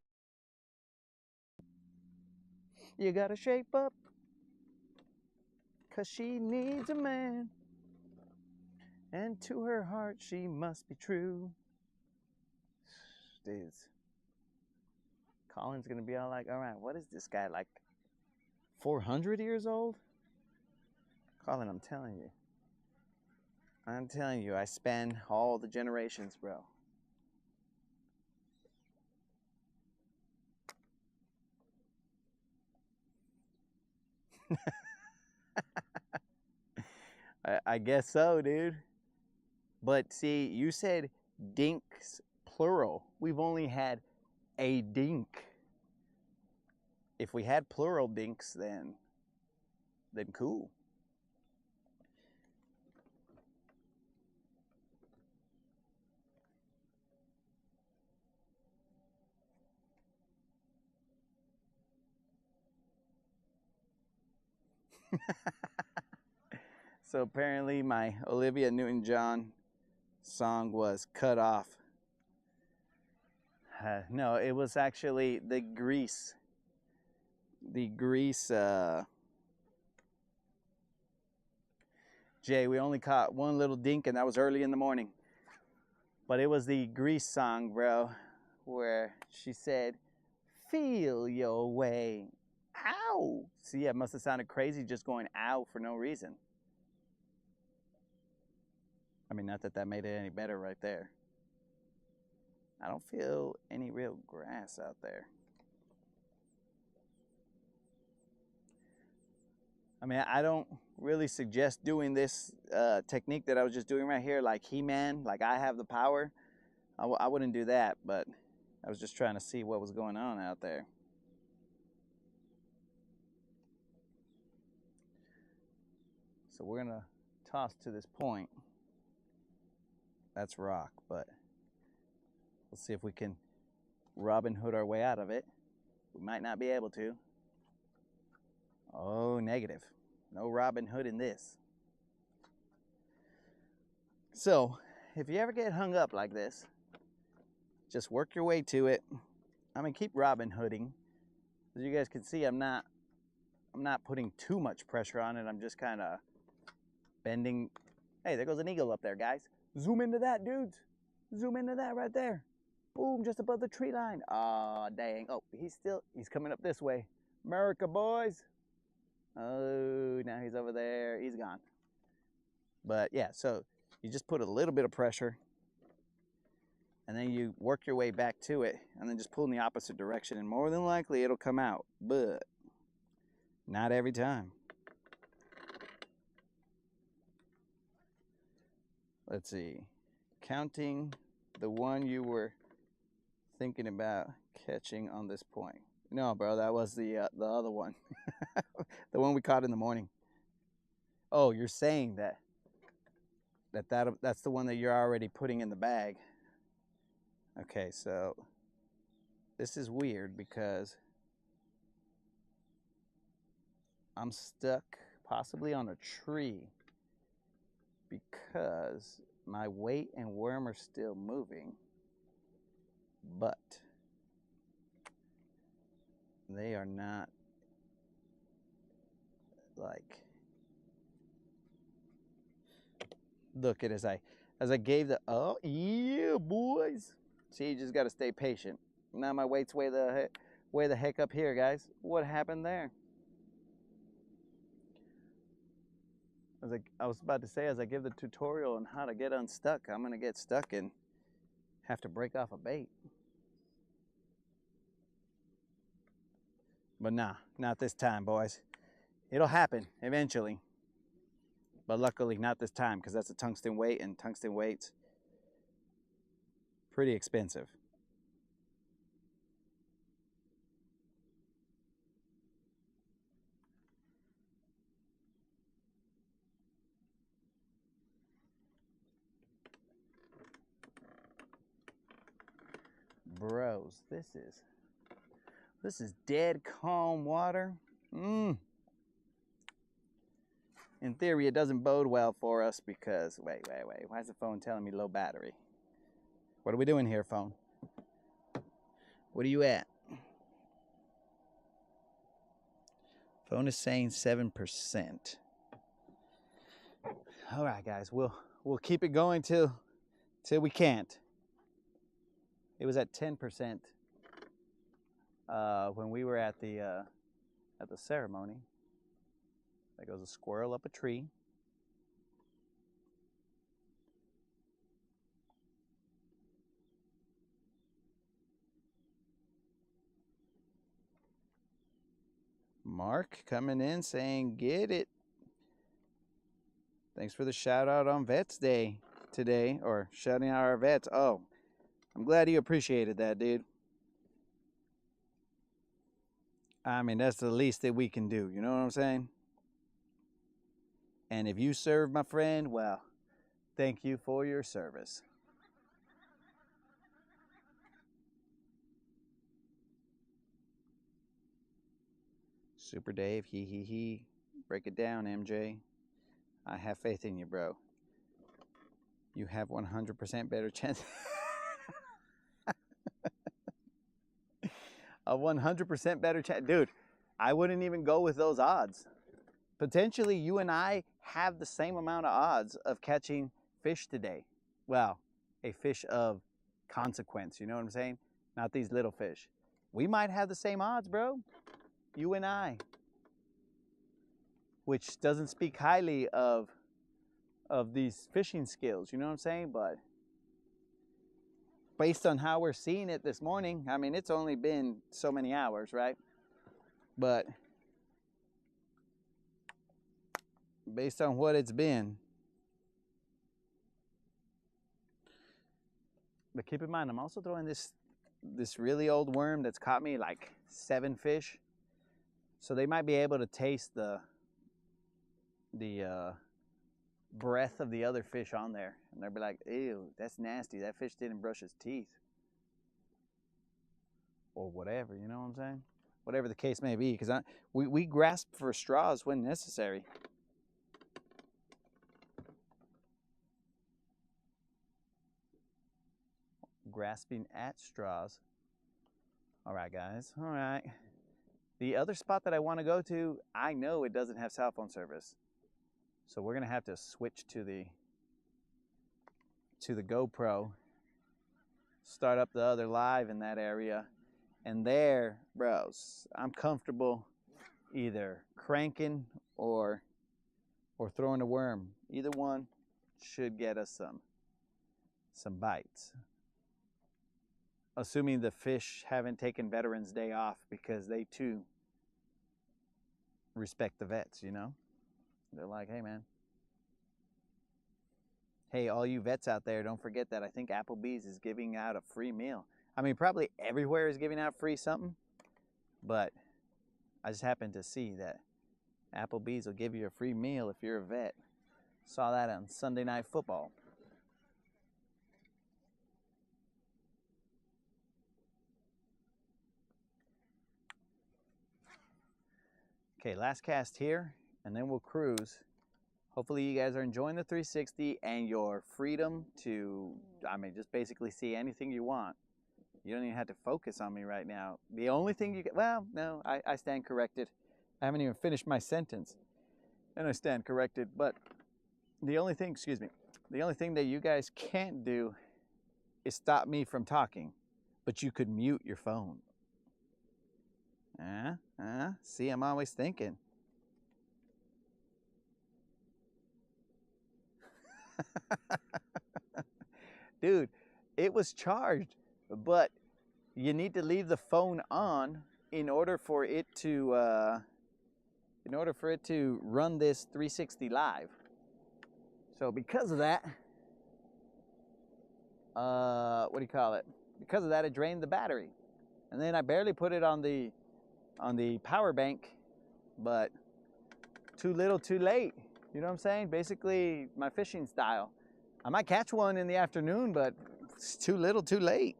You gotta shape up, 'cause she needs a man. And to her heart, she must be true. Dudes. Colin's gonna be all like, all right, what is this guy, like 400 years old? Colin, I'm telling you, I span all the generations, bro. I guess so, dude. But see, you said dinks plural. We've only had a dink. If we had plural dinks, then cool. So apparently my Olivia Newton-John song was cut off. No, it was actually the Grease. The Grease, Jay, we only caught one little dink, and that was early in the morning. But it was the Grease song, bro, where she said, feel your way. Ow! See, it must have sounded crazy just going ow for no reason. I mean, not that that made it any better right there. I don't feel any real grass out there. I mean, I don't really suggest doing this technique that I was just doing right here, like He-Man, like I have the power. I wouldn't do that, but I was just trying to see what was going on out there. So we're gonna toss to this point. That's rock, but let's see if we can Robin Hood our way out of it. We might not be able to. Oh, negative. No Robin Hood in this. So, if you ever get hung up like this, just work your way to it. I'm gonna keep Robin Hooding. As you guys can see, I'm not putting too much pressure on it. I'm just kind of bending. Hey, there goes an eagle up there, guys. Zoom into that, dudes. Zoom into that right there. Boom, just above the tree line. Aw, dang. Oh, he's coming up this way. America, boys. Oh, now he's over there. He's gone. But yeah, so you just put a little bit of pressure, and then you work your way back to it, and then just pull in the opposite direction, and more than likely it'll come out, but not every time. Let's see. Counting the one you were thinking about catching on this point. No, bro, that was the other one. The one we caught in the morning. Oh, you're saying that's the one that you're already putting in the bag. Okay, so this is weird because I'm stuck possibly on a tree because my weight and worm are still moving, but they are not like, look at as I gave the, oh yeah boys, see, you just got to stay patient. Now my weight's way the heck up here, guys. What happened there? I was about to say, as I give the tutorial on how to get unstuck, I'm gonna get stuck and have to break off a bait. But nah, not this time, boys. It'll happen eventually. But luckily not this time, because that's a tungsten weight, and tungsten weight's pretty expensive. Bros, this is dead calm water. in theory, it doesn't bode well for us because, wait. Why is the phone telling me low battery? What are we doing here, phone? What are you at? Phone is saying 7%. All right, guys, we'll keep it going till we can't. It was at 10% when we were at the ceremony. There goes a squirrel up a tree. Mark coming in saying, get it. Thanks for the shout out on Vets Day today, or shouting out our vets. Oh, I'm glad you appreciated that, dude. I mean, that's the least that we can do. You know what I'm saying? And if you serve, my friend, well, thank you for your service. Super Dave, he. Break it down, MJ. I have faith in you, bro. You have 100% better chance. A 100% better chance. Dude, I wouldn't even go with those odds. Potentially, you and I have the same amount of odds of catching fish today. Well, a fish of consequence, you know what I'm saying? Not these little fish. We might have the same odds, bro. You and I. Which doesn't speak highly of these fishing skills, you know what I'm saying? But based on how we're seeing it this morning, I mean, it's only been so many hours, right? But based on what it's been. But keep in mind, I'm also throwing this really old worm that's caught me like 7 fish. So they might be able to taste the breath of the other fish on there. And they'll be like, ew, that's nasty. That fish didn't brush his teeth. Or whatever, you know what I'm saying? Whatever the case may be. Because we grasp for straws when necessary. Grasping at straws. All right, guys. All right. The other spot that I want to go to, I know it doesn't have cell phone service. So we're going to have to switch to the GoPro, start up the other live in that area. And there, bros, I'm comfortable either cranking or throwing a worm. Either one should get us some bites. Assuming the fish haven't taken Veterans Day off, because they too respect the vets, you know? They're like, hey, man. Hey, all you vets out there, don't forget that I think Applebee's is giving out a free meal. I mean, probably everywhere is giving out free something, but I just happened to see that Applebee's will give you a free meal if you're a vet. Saw that on Sunday Night Football. Okay, last cast here, and then we'll cruise. Hopefully you guys are enjoying the 360 and your freedom to, I mean, just basically see anything you want. You don't even have to focus on me right now. The only thing you can, well, no, I stand corrected. I haven't even finished my sentence, and I stand corrected. But the only thing, the only thing that you guys can't do is stop me from talking, but you could mute your phone. See, I'm always thinking. Dude, it was charged, but you need to leave the phone on in order for it to run this 360 live. So because of that, what do you call it? Because of that, it drained the battery, and then I barely put it on the power bank, but too little, too late. You know what I'm saying? Basically, my fishing style. I might catch one in the afternoon, but it's too little, too late.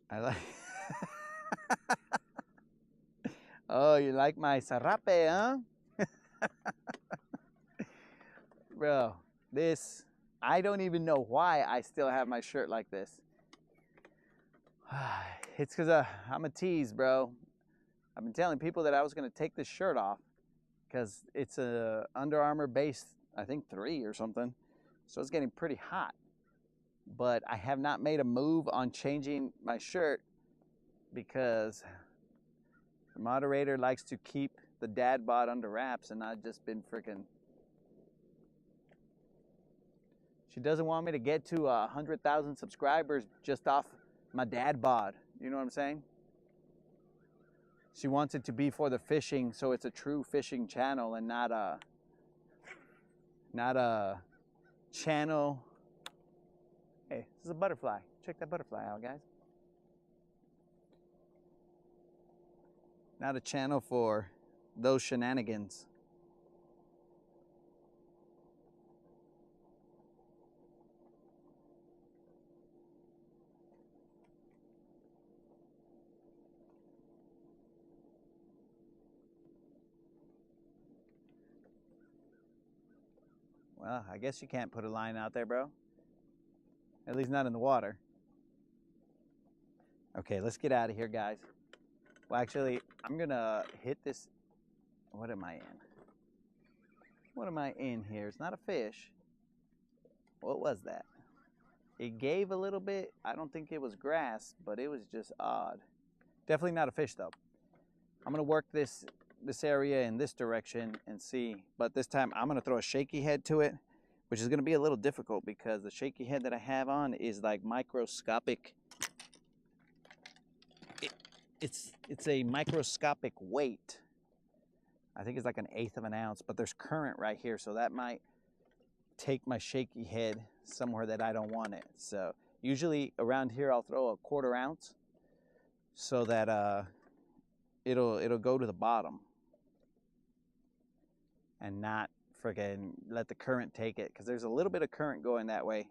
I like. Oh, you like my sarape, huh? Bro, this, I don't even know why I still have my shirt like this. It's because I'm a tease, bro. I've been telling people that I was going to take this shirt off because it's a Under Armour base, I think 3 or something. So it's getting pretty hot. But I have not made a move on changing my shirt because the moderator likes to keep the dad bod under wraps, and I've just been freaking. She doesn't want me to get to 100,000 subscribers just off my dad bod. You know what I'm saying? She wants it to be for the fishing, so it's a true fishing channel and not a channel. Hey, this is a butterfly. Check that butterfly out, guys. Not a channel for those shenanigans. Well, I guess you can't put a line out there, bro. At least not in the water. Okay, let's get out of here, guys. Well, actually, I'm gonna hit this. What am I in? What am I in here? It's not a fish. What was that? It gave a little bit. I don't think it was grass, but it was just odd. Definitely not a fish, though. I'm gonna work this area in this direction and see. But this time, I'm gonna throw a shaky head to it, which is gonna be a little difficult because the shaky head that I have on is like microscopic. It's a microscopic weight. I think it's like 1/8 of an ounce, but there's current right here, so that might take my shaky head somewhere that I don't want it. So usually around here I'll throw a 1/4 ounce so that it'll go to the bottom and not friggin' let the current take it, because there's a little bit of current going that way.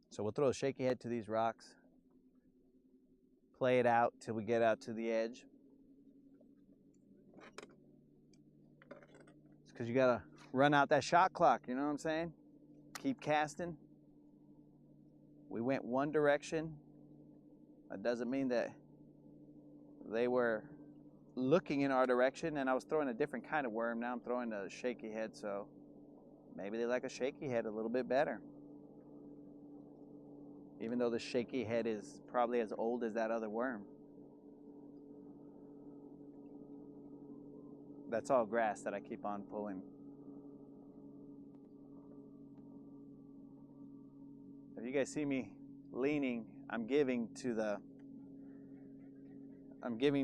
So we'll throw a shaky head to these rocks, play it out till we get out to the edge. It's because you gotta run out that shot clock, you know what I'm saying? Keep casting. We went one direction. That doesn't mean that they were looking in our direction, and I was throwing a different kind of worm. Now I'm throwing a shaky head, so maybe they like a shaky head a little bit better. Even though the shaky head is probably as old as that other worm. That's all grass that I keep on pulling. If you guys see me leaning, I'm giving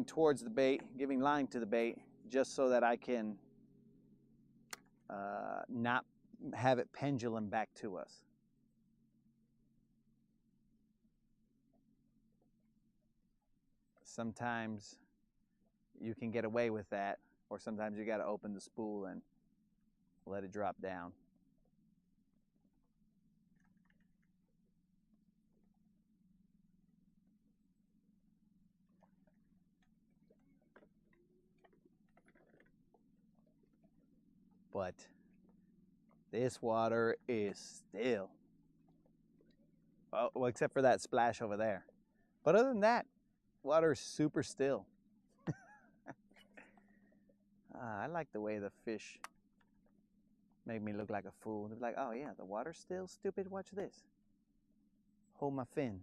towards the bait, giving line to the bait, just so that I can not have it pendulum back to us. Sometimes you can get away with that, or sometimes you got to open the spool and let it drop down. But this water is still. Oh, well, except for that splash over there. But other than that, water is super still. I like the way the fish make me look like a fool. They're like, oh yeah, the water's still, stupid, watch this. Hold my fin.